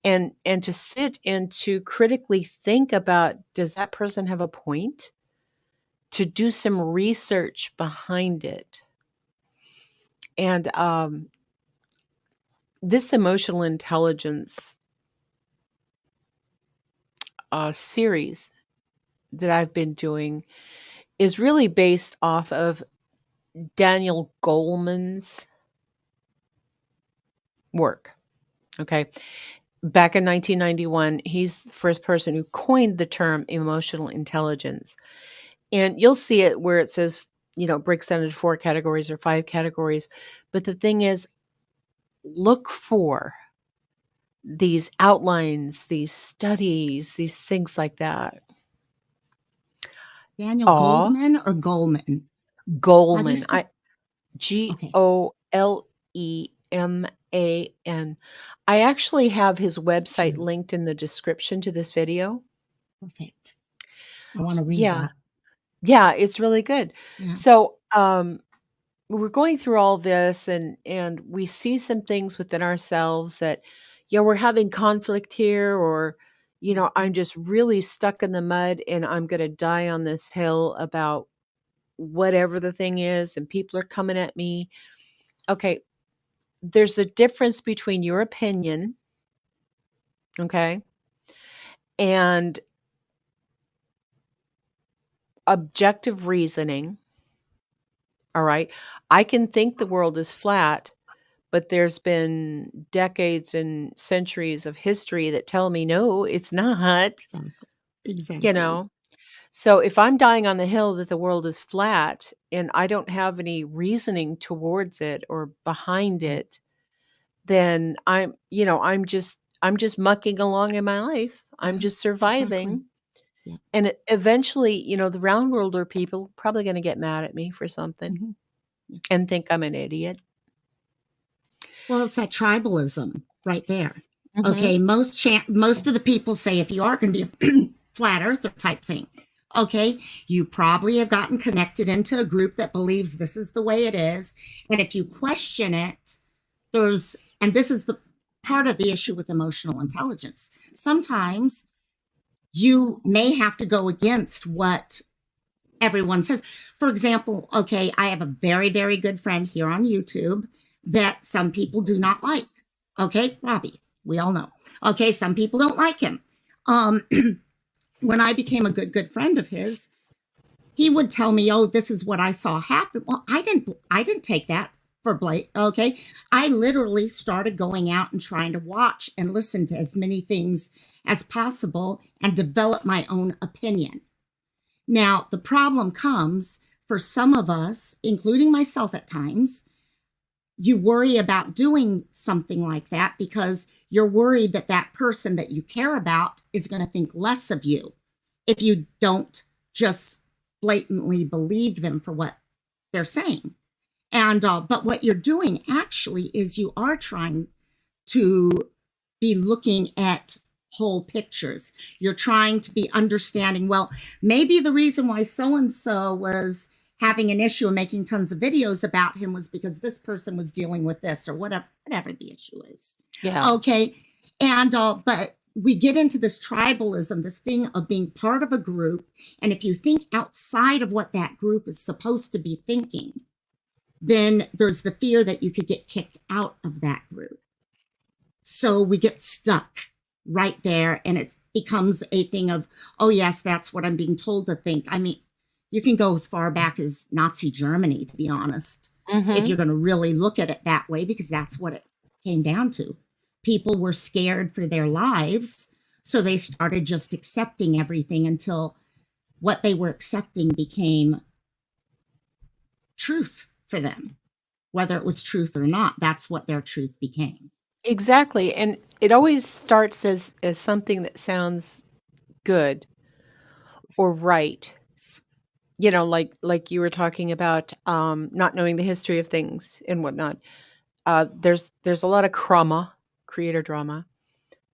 and to sit and to critically think about, does that person have a point? To do some research behind it. And this emotional intelligence series that I've been doing is really based off of Daniel Goleman's work. Okay. Back in 1991, he's the first person who coined the term emotional intelligence. And you'll see it where it says, breaks down into 4 categories or 5 categories. But the thing is, look for these outlines, these studies, these things like that. Daniel Aw, Goldman or Goldman? How do you Goleman. spell? Okay, Goleman. I actually have his thank website you. linked in the description to this video. Perfect. I want to read Yeah. that. Yeah, it's really good. Yeah. So, we're going through all this and we see some things within ourselves that, we're having conflict here, or, Mhm. I'm just really stuck in the mud and I'm going to die on this hill about whatever the thing is, and people are coming at me. Okay, there's a difference between your opinion, okay, and objective reasoning. All right. I can think the world is flat, but there's been decades and centuries of history that tell me no, it's not, Exactly. you Exactly. know. So if I'm dying on the hill that the world is flat and I don't have any reasoning towards it or behind Right. it, then I'm just mucking along in my life. I'm Yeah. just Exactly. surviving. Yeah. And eventually, the round worlder people probably going to get mad at me for something Hmm. Yeah. and think I'm an idiot. Well, it's that tribalism right there. Mhm. Okay, most of the people say if you are going to be a flat earther type thing, okay, you probably have gotten connected into a group that believes this is the way it is, and if you question it, and this is the part of the issue with emotional intelligence. Sometimes you may have to go against what everyone says. For example, okay, I have a very, very good friend here on YouTube that some people do not like. Okay, Robbie, we all know. Okay, some people don't like him. Um, when I became a good friend of his, he would tell me, "Oh, this is what I saw happen." Well, I didn't take that for Blake. Okay, I literally started going out and trying to watch and listen to as many things as possible and develop my own opinion. Now, the problem comes for some of us, including myself at times, you worry about doing something like that because you're worried that that person that you care about is going to think less of you if you don't just blatantly believe them for what they're saying. And but what you're doing actually is you are trying to be looking at whole pictures. You're trying to be understanding, well, maybe the reason why so and so was having an issue and making tons of videos about him was because this person was dealing with this or whatever the issue is. Yeah. Okay. And but we get into this tribalism, this thing of being part of a group, and if you think outside of what that group is supposed to be thinking, then there's the fear that you could get kicked out of that group. So we get stuck right there, and it becomes a thing of, oh, yes, that's what I'm being told to think. I mean, you can go as far back as Nazi Germany, to be honest, if Mhm. you're going to really look at it that way, because that's what it came down to. People were scared for their lives, so they started just accepting everything until what they were accepting became truth for them. Whether it was truth or not, that's what their truth became. Exactly. And it always starts as something that sounds good or right. Like you were talking about not knowing the history of things and whatnot. There's a lot of crama, creator drama.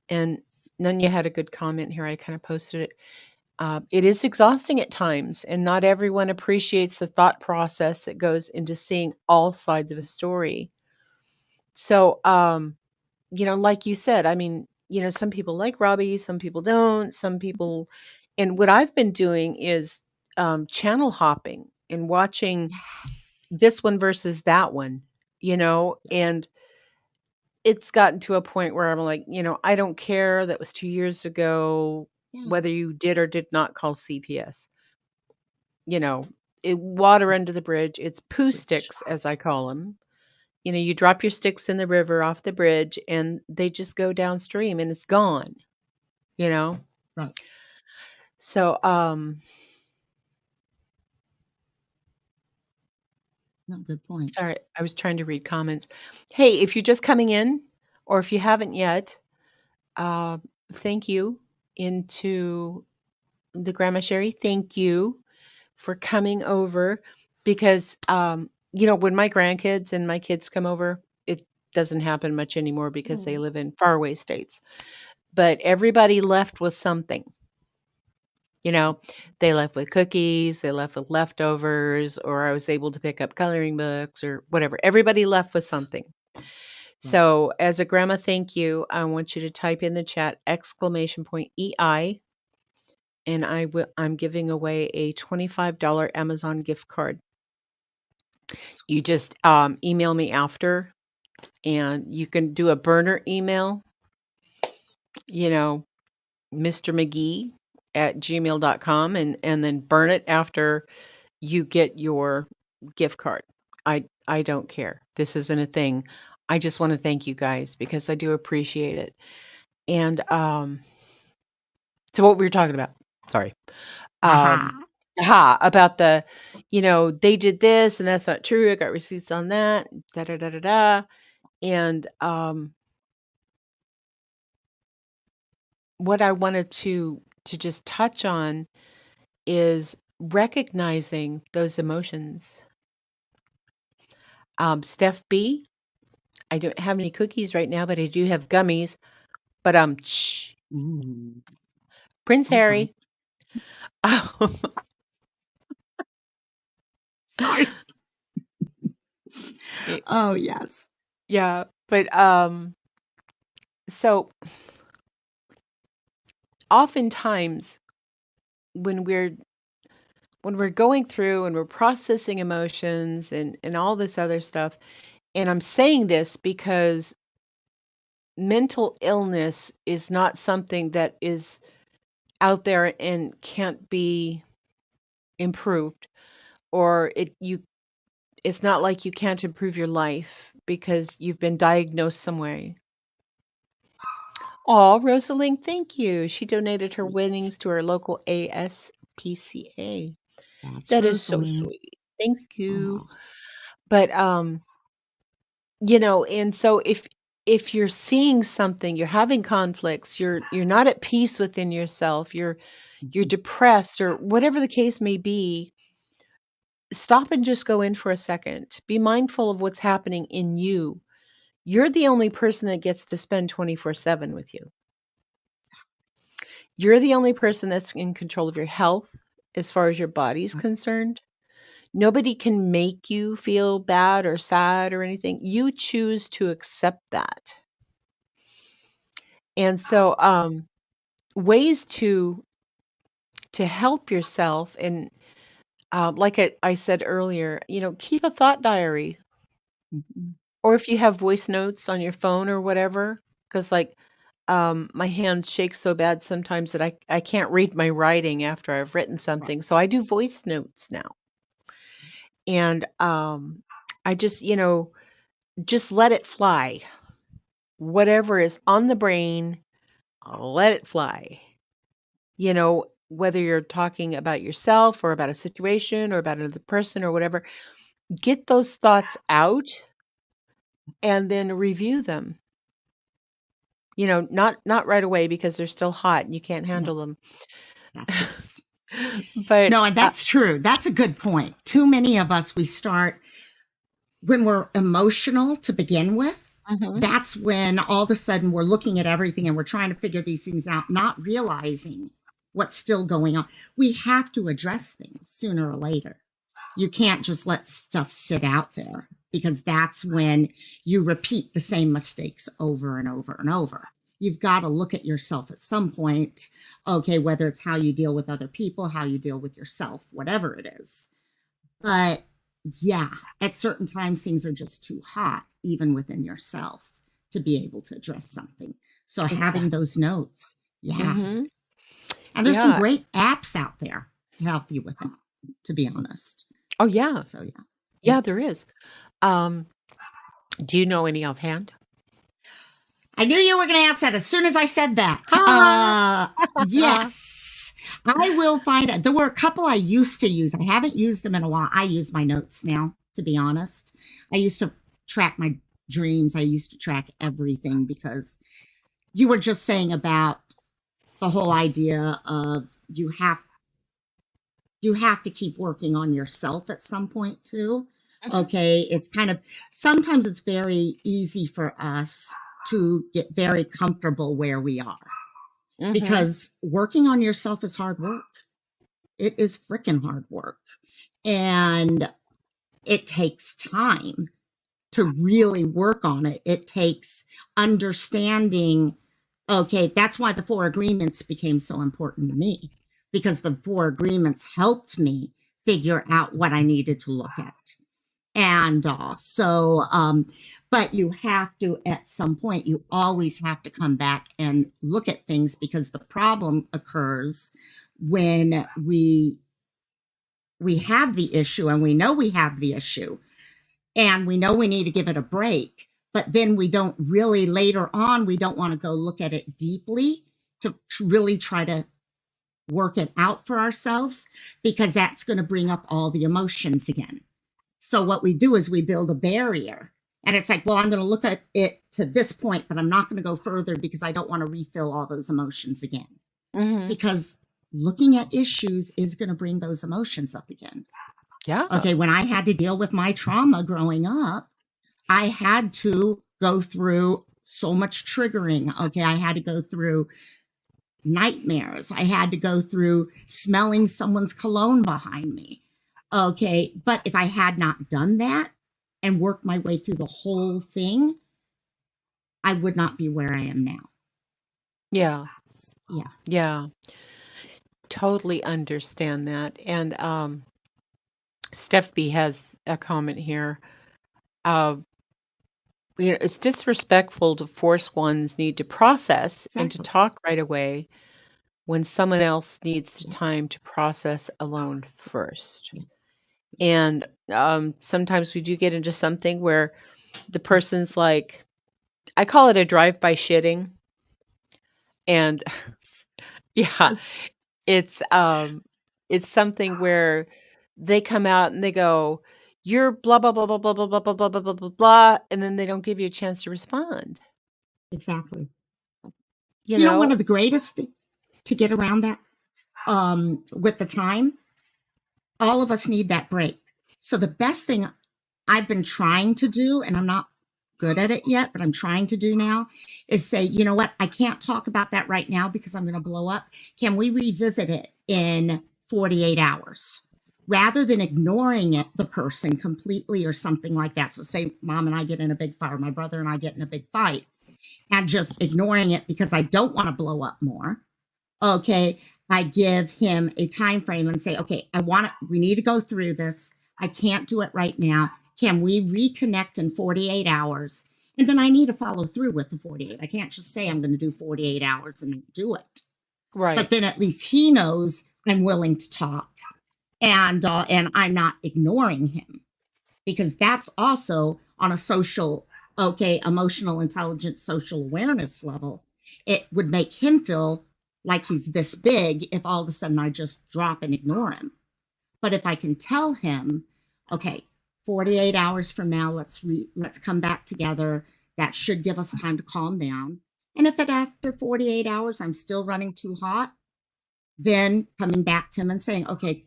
And Nunya had a good comment here. I kind of posted it. It is exhausting at times, and not everyone appreciates the thought process that goes into seeing all sides of a story. So, like you said, I mean, some people like Robbie, some people don't, some people. And what I've been doing is channel hopping and watching Yes. this one versus that one, and it's gotten to a point where I'm like, I don't care. That was 2 years ago, Yeah. whether you did or did not call CPS. Water under the bridge. It's poo sticks, as I call them. You drop your sticks in the river off the bridge and they just go downstream and it's gone, you know? Right. So, No, good point. sorry, I was trying to read comments. Hey, if you're just coming in or if you haven't yet, uh, thank you into the Grandma Sherry. Thank you for coming over because, when my grandkids and my kids come over, it doesn't happen much anymore because they live in faraway states. But everybody left with something. They left with cookies, they left with leftovers, or I was able to pick up coloring books or whatever. Everybody left with something. Right. So, as a grandma thank you, I want you to type in the chat !EI, and I'm giving away a $25 Amazon gift card. You just email me after, and you can do a burner email, Mr. McGee at gmail.com, and then burn it after you get your gift card. I don't care. This isn't a thing. I just want to thank you guys because I do appreciate it. And so what we were talking about. Sorry. Aha. About the, they did this and that's not true. I got receipts on that. Da da da da da. And what I wanted to just touch on is recognizing those emotions. Steph B, I don't have any cookies right now, but I do have gummies. But Ooh. Prince Harry. Sorry. Oh, yes. Yeah, but so oftentimes when we're going through and we're processing emotions and all this other stuff, and I'm saying this because mental illness is not something that is out there and can't be improved, or it's not like you can't improve your life because you've been diagnosed some way. Oh, Rosalind, thank you. She donated her Sweet. winnings to our local ASPCA. That's That is so Rosalie. sweet. Thank you. Oh, But and so if you're seeing something, you're having conflicts, you're not at peace within yourself, you're depressed or whatever the case may be, stop and just go in for a second. Be mindful of what's happening in you. You're the only person that gets to spend 24/7 with you. You're the only person that's in control of your health as far as your body's concerned. Nobody can make you feel bad or sad or anything. You choose to accept that. And so ways to help yourself, and like I said earlier, keep a thought diary. Or if you have voice notes on your phone or whatever, because my hands shake so bad sometimes that I can't read my writing after I've written something. So I do voice notes now. And I just let it fly. Whatever is on the brain, let it fly. Whether you're talking about yourself or about a situation or about another person or whatever, get those thoughts out and then review them. Not right away because they're still hot and you can't handle them. That's But no, and that's true. That's a good point. Too many of us, we start when we're emotional to begin with. That's when all of a sudden we're looking at everything and we're trying to figure these things out, not realizing what's still going on. We have to address things sooner or later. You can't just let stuff sit out there because that's when you repeat the same mistakes over and over and over. You've got to look at yourself at some point. Okay, whether it's how you deal with other people, how you deal with yourself, whatever it is. But yeah, at certain times things are just too hot, even within yourself, to be able to address something. So having Exactly. those notes, yeah. Mm-hmm. And there's some Yeah. great apps out there to help you with that, to be honest. Oh, yeah. So yeah. Yeah. Yeah, there is. Um, do you know any offhand? I knew you were going to ask that as soon as I said that. Yes. I will find out. There were a couple I used to use. I haven't used them in a while. I use my notes now, to be honest. I used to track my dreams. I used to track everything because you were just saying about the whole idea of you have to keep working on yourself at some point too. Mhm. Okay, it's kind of sometimes it's very easy for us to get very comfortable where we are Mhm. because working on yourself is hard work. It is freaking hard work. And it takes time to really work on it. It takes understanding. Okay, that's why the four agreements became so important to me because the four agreements helped me figure out what I needed to look at. And but you have to, at some point, you always have to come back and look at things because the problem occurs when we have the issue and we know we have the issue and we know we need to give it a break, but then we don't really later on we don't want to go look at it deeply to really try to work it out for ourselves because that's going to bring up all the emotions again. So what we do is we build a barrier and it's like, well, I'm going to look at it to this point, but I'm not going to go further because I don't want to refill all those emotions again. Mhm. Because looking at issues is going to bring those emotions up again. Yeah. Okay, when I had to deal with my trauma growing up, I had to go through so much triggering. Okay, I had to go through nightmares. I had to go through smelling someone's cologne behind me. Okay, but if I had not done that and worked my way through the whole thing, I would not be where I am now. Yeah. Yeah. Yeah. Totally understand that. And Steph B has a comment here. Uh, it's disrespectful to force one's need to process and to Exactly. talk right away when someone else needs the Yeah. time to process alone first. Yeah. And sometimes we do get into something where the person's like, I call it a drive-by shitting. And yeah, Yes. it's something where they come out and they go, "You're blah blah blah blah blah blah blah blah blah blah blah blah blah," and then they don't give you a chance to respond. Exactly. You You know, one know? of the greatest to get around that with the time, all of us need that break. So the best thing I've been trying to do, and I'm not good at it yet, but I'm trying to do now, is say, you know what, I can't talk about that right now because I'm going to blow up. Can we revisit it in 48 hours? Rather than ignoring it, the person completely or something like that. So, say mom and I get in a big fight, my brother and I get in a big fight, and just ignoring it because I don't want to blow up more. Okay, I give him a time frame and say, okay, we need to go through this. I can't do it right now. Can we reconnect in 48 hours? And then I need to follow through with the 48. I can't just say I'm going to do 48 hours and do it. But Right. then at least he knows I'm willing to talk and I'm not ignoring him because that's also on a social, okay, emotional intelligence, social awareness level. It would make him feel like he's this big if all of a sudden I just drop and ignore him. But if I can tell him, okay, 48 hours from now, let's come back together. That should give us time to calm down. And if after 48 hours I'm still running too hot, then coming back to him and saying, okay,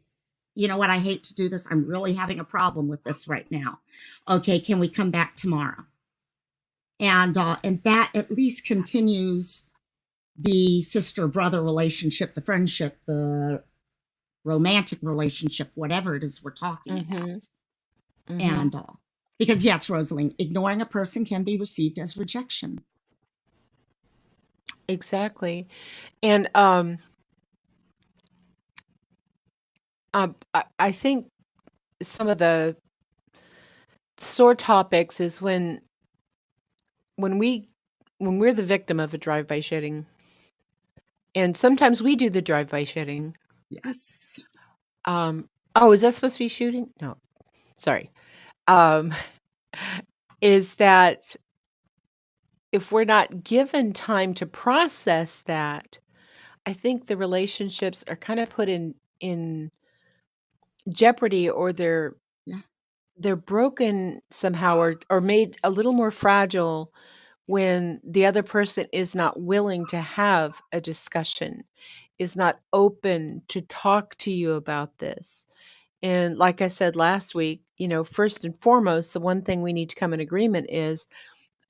you know what, I hate to do this. I'm really having a problem with this right now. Okay, can we come back tomorrow? And that at least continues the sister brother relationship, the friendship, the romantic relationship, whatever it is we're talking Mhm. about. Mhm. And because yes, Rosaline, ignoring a person can be received as rejection. Exactly. And I think some of the sore topics is when we when we're the victim of a drive-by shooting, and sometimes we do the drive-by shooting. Yes. Oh, is that supposed to be shooting? No, sorry. Um, is that if we're not given time to process that, I think the relationships are kind of put in jeopardy, or Yeah. they're broken somehow, or made a little more fragile when the other person is not willing to have a discussion, is not open to talk to you about this. And like I said last week, first and foremost, the one thing we need to come in agreement is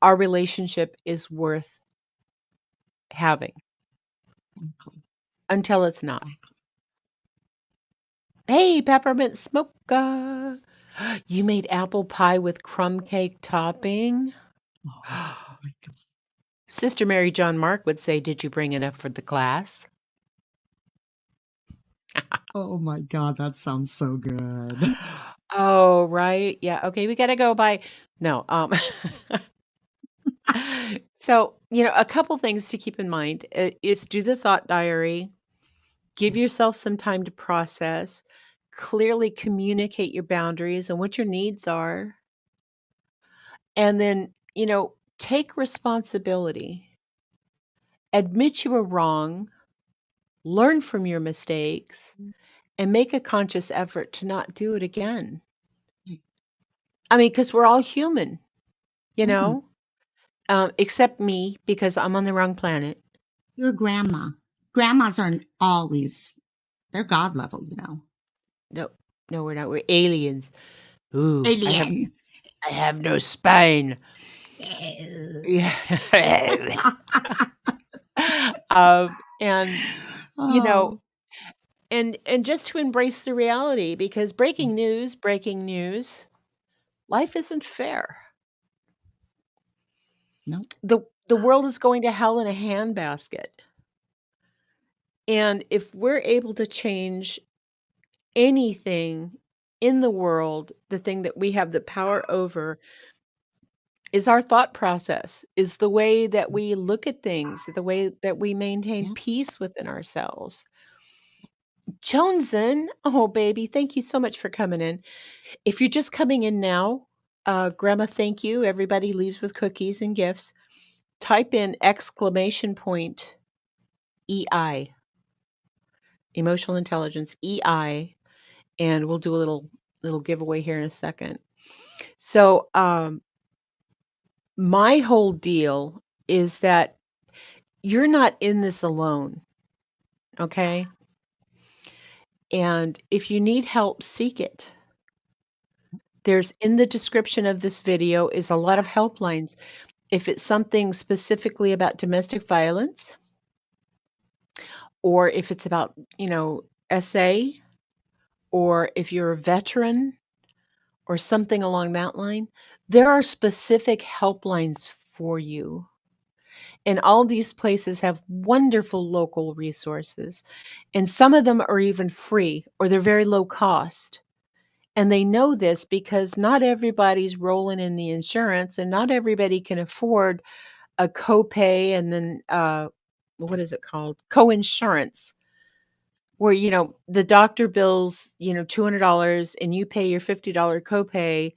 our relationship is worth having Exactly. until it's not. Exactly. Hey, peppermint smoke. You made apple pie with crumb cake topping? Oh my God. Sister Mary John Mark would say, "Did you bring enough for the class?" Oh my God. That sounds so good. Oh, right. Yeah. Okay, we gotta go. Bye. No. So, a couple things to keep in mind is do the thought diary, give Yeah. yourself some time to process, clearly communicate your boundaries and what your needs are, and then, take responsibility, admit you were wrong, learn from your mistakes, and make a conscious effort to not do it again. I mean, because we're all human, you Mm-hmm. know, except me because I'm on the wrong planet. Your grandma. Grandmas aren't always, they're God level, you know. No, no, we're not. We're aliens. Ooh, I have Alien. I have no spine. Yeah. And you know, Oh, and just to embrace the reality, because breaking news, life isn't fair. no. The world is going to hell in a handbasket. And if we're able to change anything in the world, the thing that we have the power over is our thought process, is the way that we look at things, the way that we maintain Yeah. peace within ourselves. Joneson, oh baby, thank you so much for coming in. If you're just coming in now, Grandma, thank you. Everybody leaves with cookies and gifts. Type in exclamation point EI, emotional intelligence EI, and we'll do a little giveaway here in a second. So, my whole deal is that you're not in this alone, okay? And if you need help, seek it. There's in the description of this video is a lot of helplines. If it's something specifically about domestic violence, or if it's about, SA, or if you're a veteran or something along that line, there are specific helplines for you. And all these places have wonderful local resources. And some of them are even free or they're very low cost. And they know this because not everybody's rolling in the insurance and not everybody can afford a copay and then what is it called? Coinsurance, where the doctor bills $200 and you pay your $50 copay,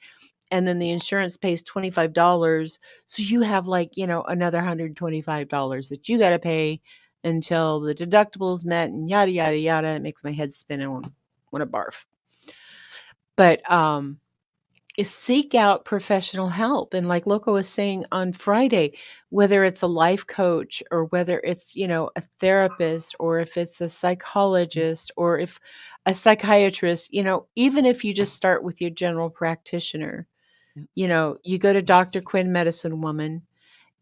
and then the insurance pays $25, so you have another $125 that you got to pay until the deductible is met, and yada yada yada. It makes my head spin and want to barf. But is seek out professional help. And like Loco was saying on Friday, whether it's a life coach or whether it's, a therapist or if it's a psychologist or if a psychiatrist, even if you just start with your general practitioner, Yeah. you go to Dr. Yes. Quinn, Medicine Woman,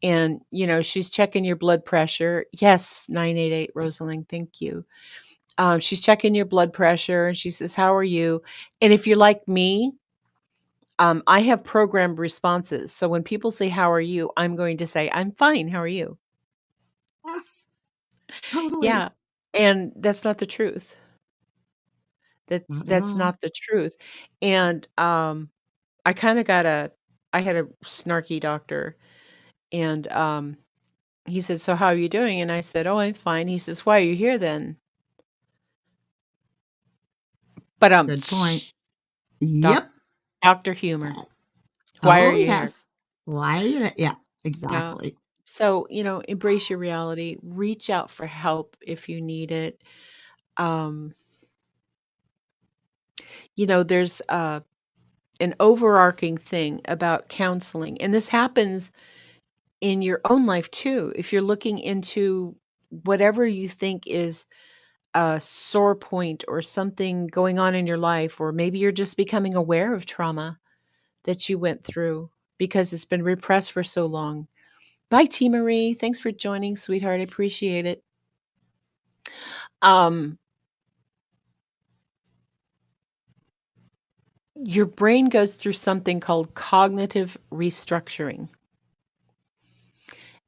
and, she's checking your blood pressure. Yes, 988 Rosalind, thank you. She's checking your blood pressure and she says, "How are you?" And if you're like me, I have programmed responses. So when people say, "How are you?" I'm going to say, "I'm fine. How are you?" Yes. Totally. Yeah. And that's not the truth. Not at That's all. not the truth. And I kind of I had a snarky doctor, and he said, "So how are you doing?" And I said, "Oh, I'm fine." He says, "Why are you here then?" But Good point. doc, Yep. Doctor Humor. Uh, Why are oh, you here? yes. Why are you there? Yeah, Yeah. exactly. So, embrace your reality. Reach out for help if you need it. Um, there's an overarching thing about counseling, and this happens in your own life too. If you're looking into whatever you think is a sore point or something going on in your life, or maybe you're just becoming aware of trauma that you went through because it's been repressed for so long. Bye, T. Marie. Thanks for joining, sweetheart. I appreciate it. Um, your brain goes through something called cognitive restructuring,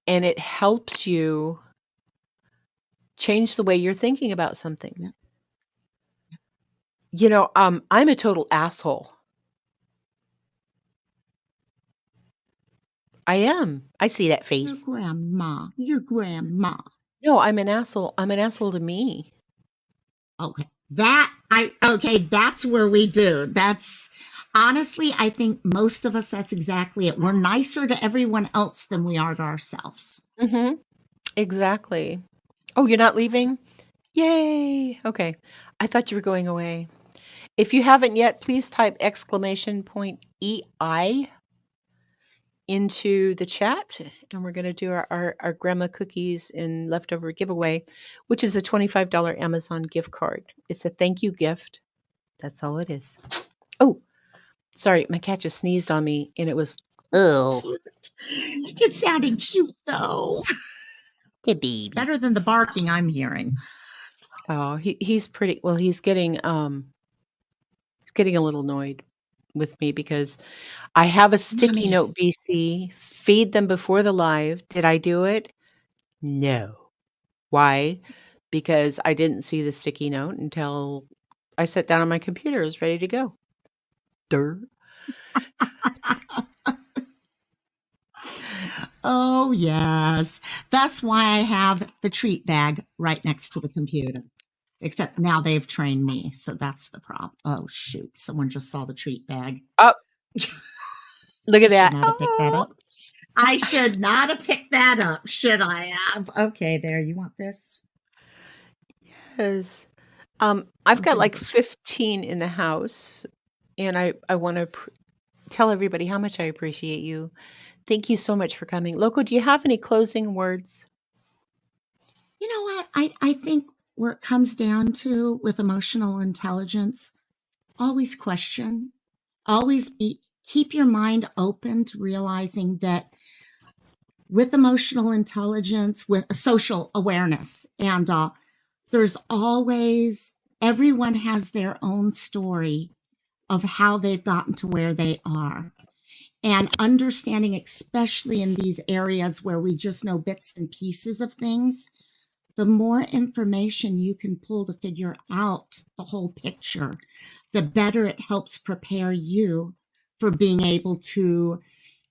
and it helps you change the way you're thinking about something. Yeah. I'm a total asshole. I am. I see that Your face. grandma. Your grandma. No, I'm an asshole. I'm an asshole to me. Okay. That's where we do. That's honestly, I think most of us, that's exactly it. We're nicer to everyone else than we are to ourselves. Mm-hmm. Exactly. Oh, you're not leaving? Yay. Okay. I thought you were going away. If you haven't yet, please type exclamation point EI into the chat, and we're going to do our grandma cookies and leftover giveaway, which is a $25 Amazon gift card. It's a thank you gift. That's all it is. Oh, sorry, my cat just sneezed on me, and it was, oh, Cute. It sounded cute though. the It's baby. better than the barking I'm hearing. Oh, he's pretty. Well, he's getting a little annoyed with me because I have a sticky Mommy. note BC. Feed them before the live. Did I do it? No. Why? Because I didn't see the sticky note until I sat down on my computer. It was ready to go. Durr. Oh, yes. That's why I have the treat bag right next to the computer. Except now they've trained me, so that's the problem. Oh, shoot. Someone just saw the treat bag. Oh, look I at should that. not have picked that Oh, up. I should not have picked that up, should I have? Okay, there. You want this? yes. I've got Something like else. 15 in the house, and I want to tell everybody how much I appreciate you. Thank you so much for coming. Loco, do you have any closing words? You know what? I think where it comes down to with emotional intelligence, always question, keep your mind open to realizing that with emotional intelligence, with social awareness, and there's always, everyone has their own story of how they've gotten to where they are. And understanding, especially in these areas where we just know bits and pieces of things, the more information you can pull to figure out the whole picture, the better it helps prepare you for being able to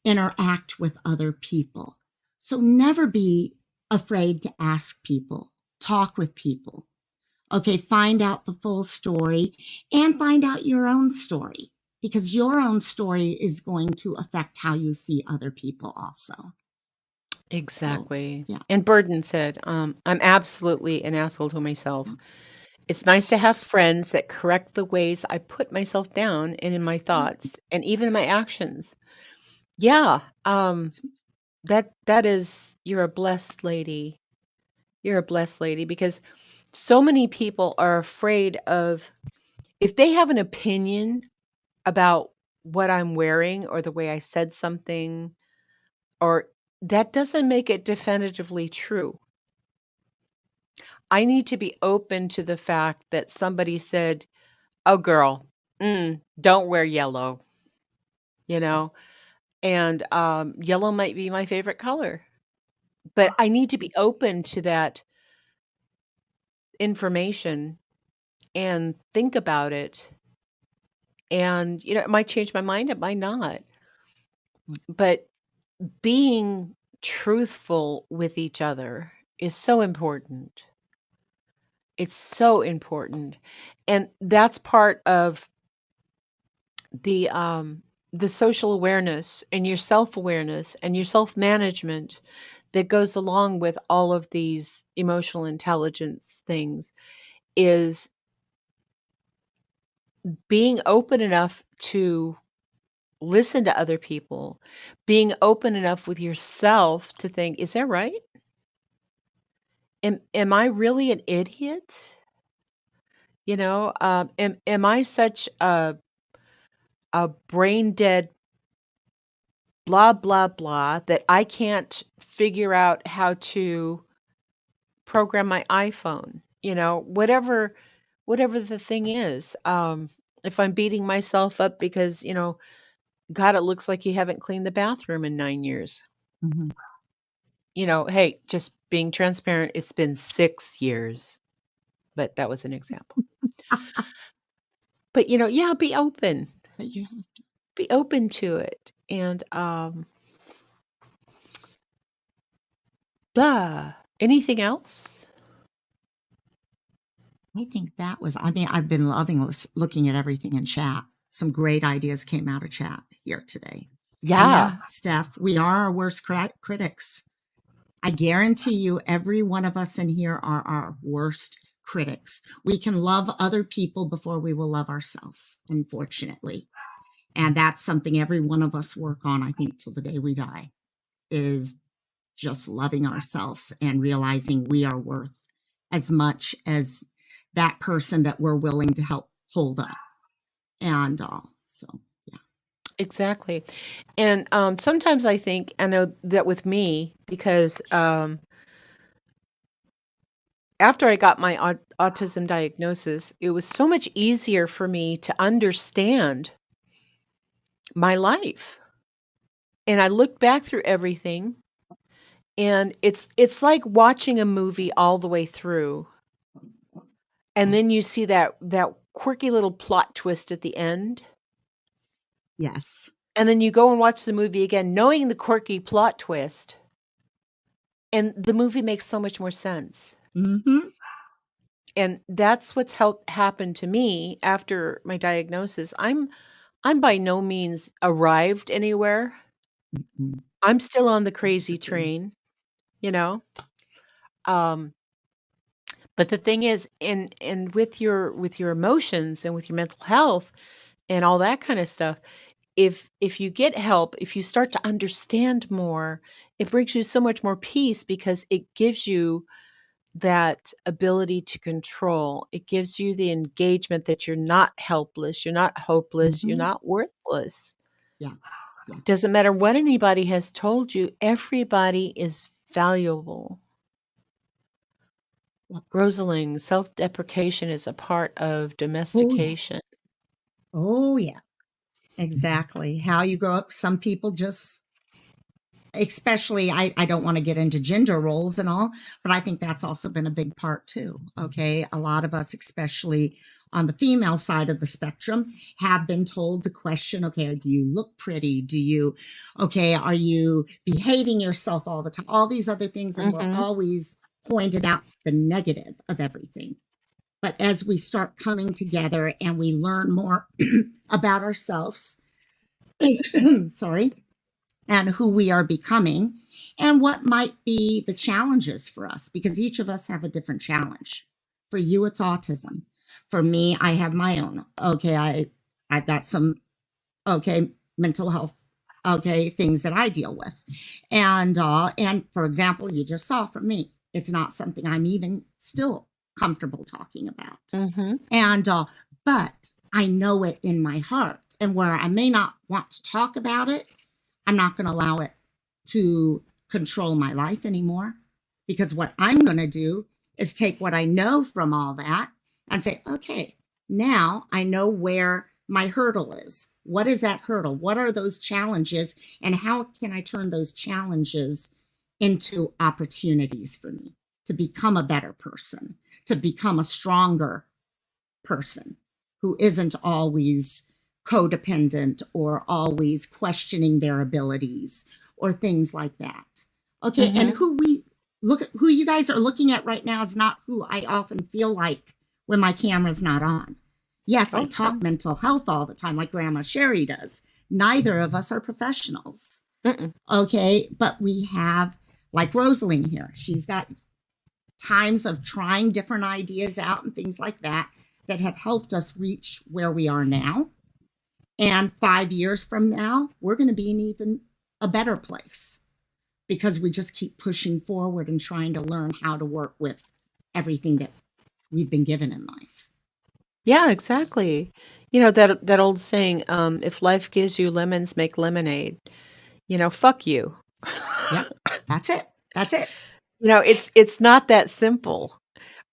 interact with other people. So never be afraid to ask people, talk with people. Okay, find out the full story and find out your own story because your own story is going to affect how you see other people also. So, Exactly. yeah. And Burden said, I'm absolutely an asshole to myself. Yeah. It's nice to have friends that correct the ways I put myself down and in my thoughts and even my actions. Yeah, that is, you're a blessed lady. You're a blessed lady because so many people are afraid of, if they have an opinion about what I'm wearing or the way I said something, or that doesn't make it definitively true. I need to be open to the fact that somebody said, "Oh, girl, don't wear yellow," you know, and yellow might be my favorite color, but I need to be open to that information and think about it And, it might change my mind, it might not. But being truthful with each other is so important. It's so important. And that's part of the social awareness and your self-awareness and your self-management that goes along with all of these emotional intelligence things, is being open enough to listen to other people, being open enough with yourself to think, is that right? Am I really an idiot? Am I such a brain dead blah blah blah that I can't figure out how to program my iPhone? Whatever the thing is. If I'm beating myself up because, God, it looks like you haven't cleaned the bathroom in 9 years. Mhm. Hey, just being transparent, it's been 6 years, but that was an example. But, yeah, be open. But you have to. Be open to it. And blah. Anything else? I think that was, I mean, I've been loving looking at everything in chat. Some great ideas came out of chat here today. And Yeah. yeah, Steph, we are our worst critics. I guarantee you, every one of us in here are our worst critics. We can love other people before we will love ourselves, unfortunately. And that's something every one of us work on, I think, till the day we die, is just loving ourselves and realizing we are worth as much as that person that we're willing to help hold up. And so, yeah. Exactly. And sometimes I know that with me, because after I got my autism diagnosis, it was so much easier for me to understand my life. And I looked back through everything, and it's like watching a movie all the way through. And then you see that quirky little plot twist at the end. Yes. And then you go and watch the movie again, knowing the quirky plot twist. And the movie makes so much more sense. Mm-hmm. And that's what's happened to me after my diagnosis. I'm by no means arrived anywhere. Mm-hmm. I'm still on the crazy train, you know. But the thing is, and with your emotions and with your mental health and all that kind of stuff, if you get help, if you start to understand more, it brings you so much more peace, because it gives you that ability to control. It gives you the engagement that you're not helpless, you're not hopeless, you're Mm-hmm. not worthless. Yeah. Yeah. Doesn't matter what anybody has told you, everybody is valuable. Yep. Rosaling, self-deprecation is a part of domestication. Oh, yeah. Exactly. How you grow up. Some people just, especially, I don't want to get into gender roles and all, but I think that's also been a big part too. Okay. A lot of us, especially on the female side of the spectrum, have been told to question, okay, do you look pretty? Are you behaving yourself all the time? All these other things. And we're always pointed out the negative of everything. But as we start coming together and we learn more about ourselves, sorry, and who we are becoming, and what might be the challenges for us, because each of us have a different challenge. For you, it's autism. For me, I have my own. Okay, I've got some mental health things that I deal with, and for example, you just saw from me, it's not something I'm even still comfortable talking about. Mm-hmm. And but I know it in my heart, and where I may not want to talk about it, I'm not going to allow it to control my life anymore, because what I'm going to do is take what I know from all that and say, okay, now I know where my hurdle is. What is that hurdle? What are those challenges? And how can I turn those challenges into opportunities for me to become a better person, to become a stronger person who isn't always codependent or always questioning their abilities or things like that. Okay, and who you guys are looking at right now is not who I often feel like when my camera's not on. Yes, I talk mental health all the time like Grandma Sherry does. Neither of us are professionals. Okay, but we have, like Rosaline here, she's got times of trying different ideas out and things like that that have helped us reach where we are now. And 5 years from now, we're going to be in even a better place because we just keep pushing forward and trying to learn how to work with everything that we've been given in life. Yeah, exactly. You know, that old saying, if life gives you lemons, make lemonade. You know, fuck you. Yep, that's it. That's it. You know, it's not that simple.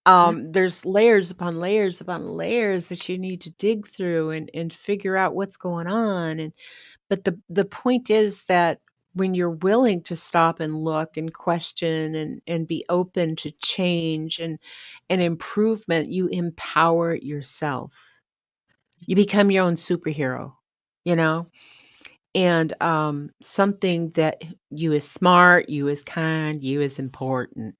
Yeah. There's layers upon layers upon layers that you need to dig through and figure out what's going on. But the point is that when you're willing to stop and look and question and be open to change and improvement, you empower yourself. You become your own superhero, you know? And something that you is smart, you is kind, you is important.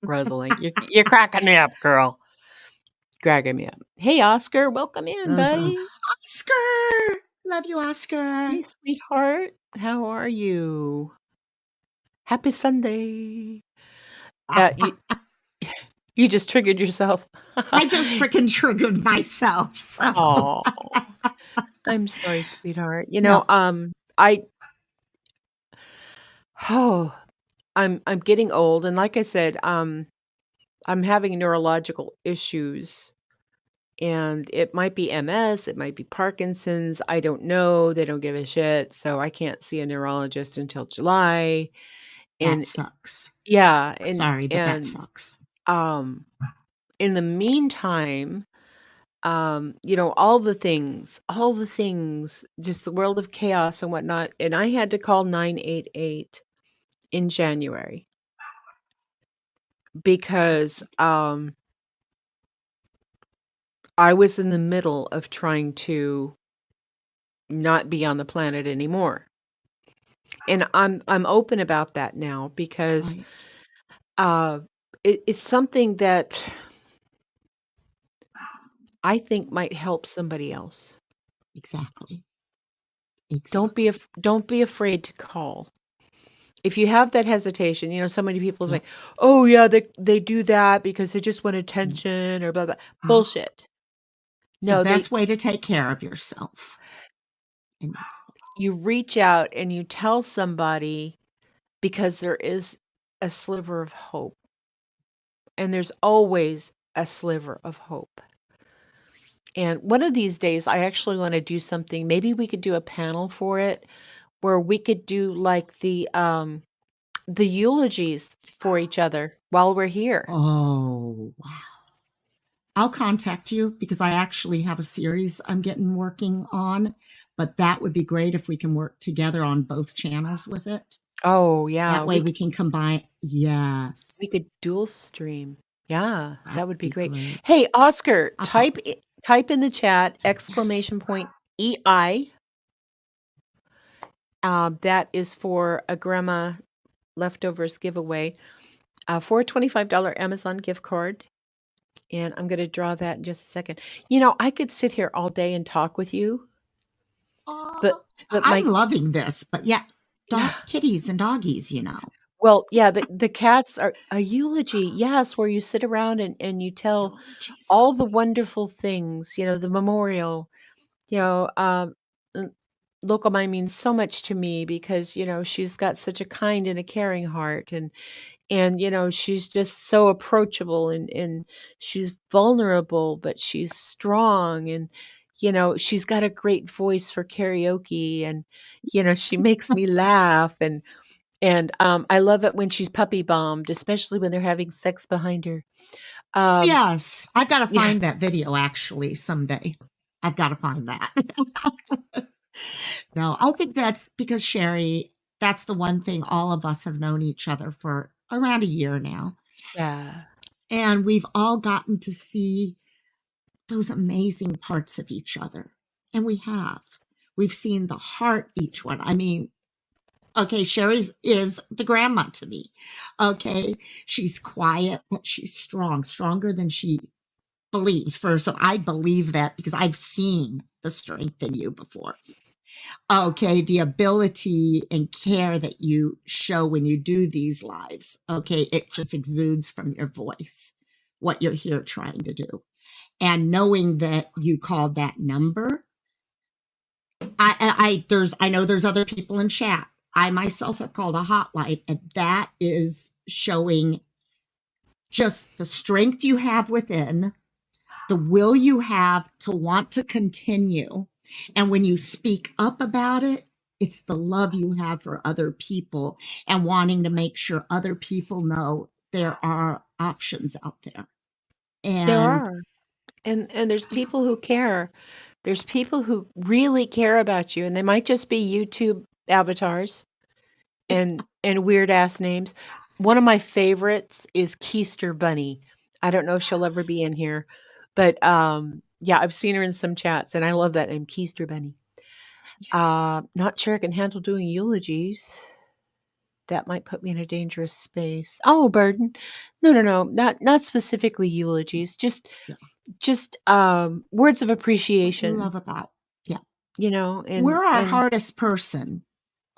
Rosalind, you're cracking me up, girl. Cracking me up. Hey, Oscar, welcome in, Rosalind. buddy. Oscar! Love you, Oscar. Hey, sweetheart. How are you? Happy Sunday. You just triggered yourself. I just freaking triggered myself. So. Oh, I'm sorry, sweetheart. You No. know, I'm getting old, and like I said, I'm having neurological issues, and it might be MS, it might be Parkinson's. I don't know. They don't give a shit, so I can't see a neurologist until July. And That sucks. yeah, Sorry, but that sucks. In the meantime, you know, all the things, just the world of chaos and whatnot. And I had to call 988 in January because I was in the middle of trying to not be on the planet anymore. And I'm open about that now because it's something that I think might help somebody else. Exactly. Don't be afraid to call. If you have that hesitation, you know, so many people say, "Oh yeah, they do that because they just want attention or blah blah." Bullshit. It's the best way to take care of yourself. You reach out and you tell somebody because there is a sliver of hope. And there's always a sliver of hope. And one of these days, I actually want to do something. Maybe we could do a panel for it where we could do like the eulogies for each other while we're here. Oh, wow. I'll contact you because I actually have a series I'm working on, but that would be great if we can work together on both channels with it. Oh, yeah. That way we can combine. Yes. We could dual stream. Yeah, that would be great. Hey, Oscar, type in the chat ! EI. That is for a Grandma Leftovers giveaway for a $25 Amazon gift card. And I'm going to draw that in just a second. You know, I could sit here all day and talk with you. But I'm loving this. But yeah, kitties and doggies, you know. Well, yeah, the cats are a eulogy, yes, where you sit around and you tell all the wonderful things, you know, the memorial, you know, Local Mind means so much to me because, you know, she's got such a kind and a caring heart and you know, she's just so approachable and she's vulnerable, but she's strong and, you know, she's got a great voice for karaoke and, you know, she makes me laugh and I love it when she's puppy bombed, especially when they're having sex behind her. Yes, I've got to find that video actually someday. I've got to find that. No, I think that's because Sherry, that's the one thing all of us have known each other for around a year now. Yeah. And we've all gotten to see those amazing parts of each other. And we have. We've seen the heart each one. I mean, okay, Sherry's is the grandma to me. Okay, she's quiet, but she's strong, stronger than she believes. First, I believe that because I've seen the strength in you before. Okay, the ability and care that you show when you do these lives. Okay, it just exudes from your voice what you're here trying to do. And knowing that you called that number, I know there's other people in chat. I myself have called a hotline, and that is showing just the strength you have within, the will you have to want to continue. And when you speak up about it, it's the love you have for other people and wanting to make sure other people know there are options out there. There And are. And there's people who care. There's people who really care about you, and they might just be YouTube avatars and weird ass names. One of my favorites is Keister Bunny. I don't know if she'll ever be in here, but yeah, I've seen her in some chats, and I love that name, Keister Bunny. Not sure I can handle doing eulogies. That might put me in a dangerous space. Oh, burden. No, not specifically eulogies. Just words of what you appreciation. love about, yeah. And We're our hardest person.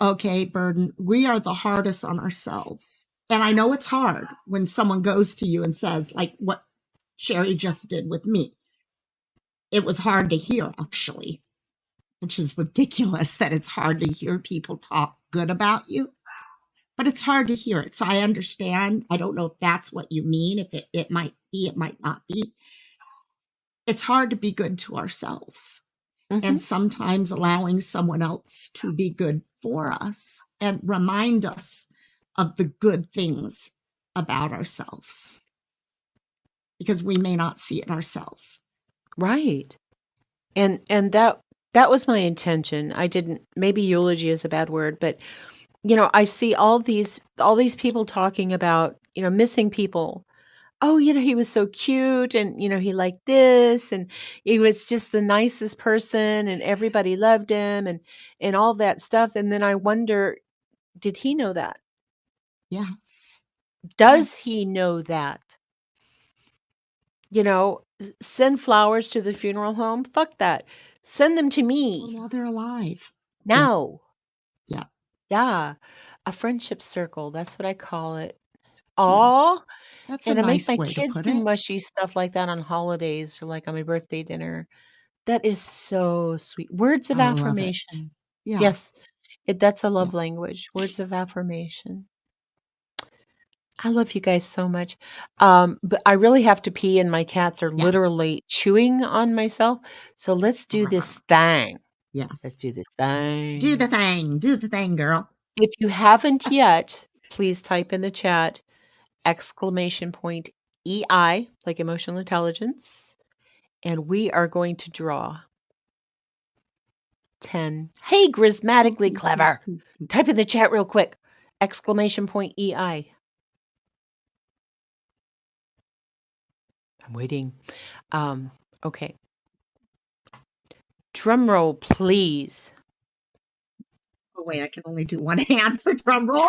Okay, Burden. We are the hardest on ourselves. And I know it's hard when someone goes to you and says, like what Sherry just did with me. It was hard to hear, actually, which is ridiculous that it's hard to hear people talk good about you, but it's hard to hear it. So I understand. I don't know if that's what you mean. If it might be, it might not be. It's hard to be good to ourselves. And sometimes allowing someone else to be good for us and remind us of the good things about ourselves, because we may not see it ourselves. Right. And that was my intention. I didn't, maybe eulogy is a bad word, but I see all these people talking about, missing people. Oh, he was so cute, and he liked this, and he was just the nicest person, and everybody loved him, and all that stuff. And then I wonder, did he know that? Yes. Does Yes. he know that? Send flowers to the funeral home? Fuck that. Send them to me. While they're alive. Now. Yeah. Yeah. A friendship circle. That's what I call it. Cute. Aw. That's And a I make nice my way to kids put do it. mushy stuff like that on holidays or like on my birthday dinner. That is so sweet. Words of I love it. affirmation. Yeah. Yes. That's a love Yeah. language. Words of affirmation. I love you guys so much. But I really have to pee, and my cats are Yeah. literally chewing on myself. So let's do this thing. Let's Yes. do this thing. Do the thing. Do the thing, girl. If you haven't yet, please type in the chat exclamation point EI, like emotional intelligence, and we are going to draw 10. Hey, grismatically clever. Type in the chat real quick. Exclamation point EI. I'm waiting. Okay. Drum roll, please. Oh, wait, I can only do one hand for drum roll.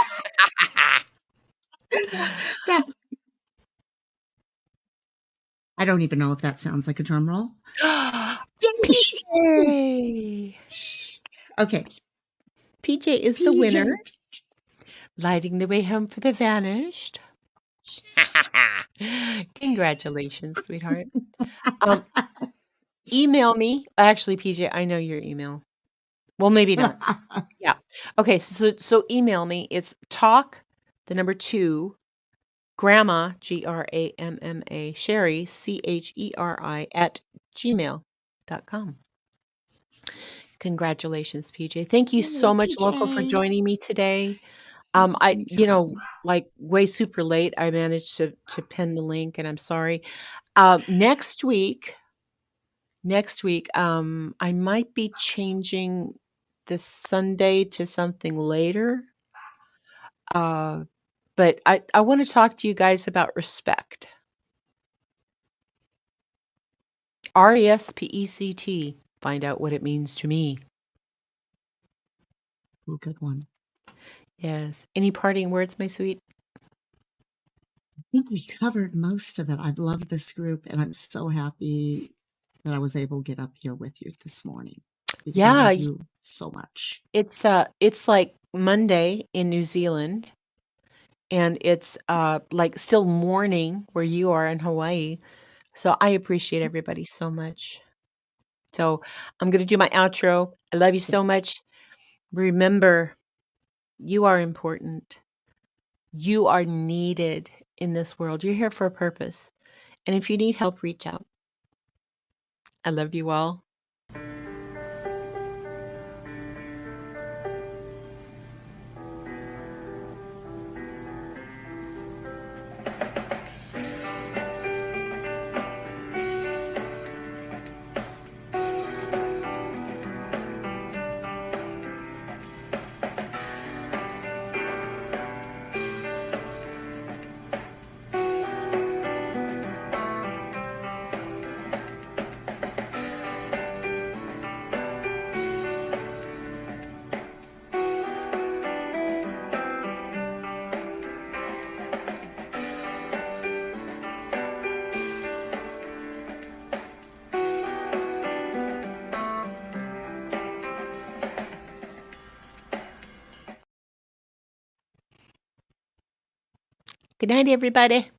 I don't even know if that sounds like a drum roll. PJ. Okay. PJ is the winner. Lighting the way home for the vanished. Congratulations, sweetheart. Email me. Actually, PJ, I know your email. Well, maybe not. Yeah. Okay, so email me. It's talk, the number 2, grandma, GRAMMA, Sherry, CHERI, @gmail.com. Congratulations, PJ. Thank you so much, PJ. Local, for joining me today. Like way super late, I managed to pin the link, and I'm sorry. Next week, I might be changing this Sunday to something later. But I want to talk to you guys about respect. RESPECT. Find out what it means to me. Ooh, good one. Yes. Any parting words, my sweet? I think we covered most of it. I've loved this group, and I'm so happy that I was able to get up here with you this morning because I Yeah, love you so much. it's like Monday in New Zealand, and it's like still morning where you are in Hawaii. So I appreciate everybody so much. So I'm going to do my outro. I love you so much. Remember, you are important. You are needed in this world. You're here for a purpose. And if you need help, reach out. I love you all. Good night, everybody.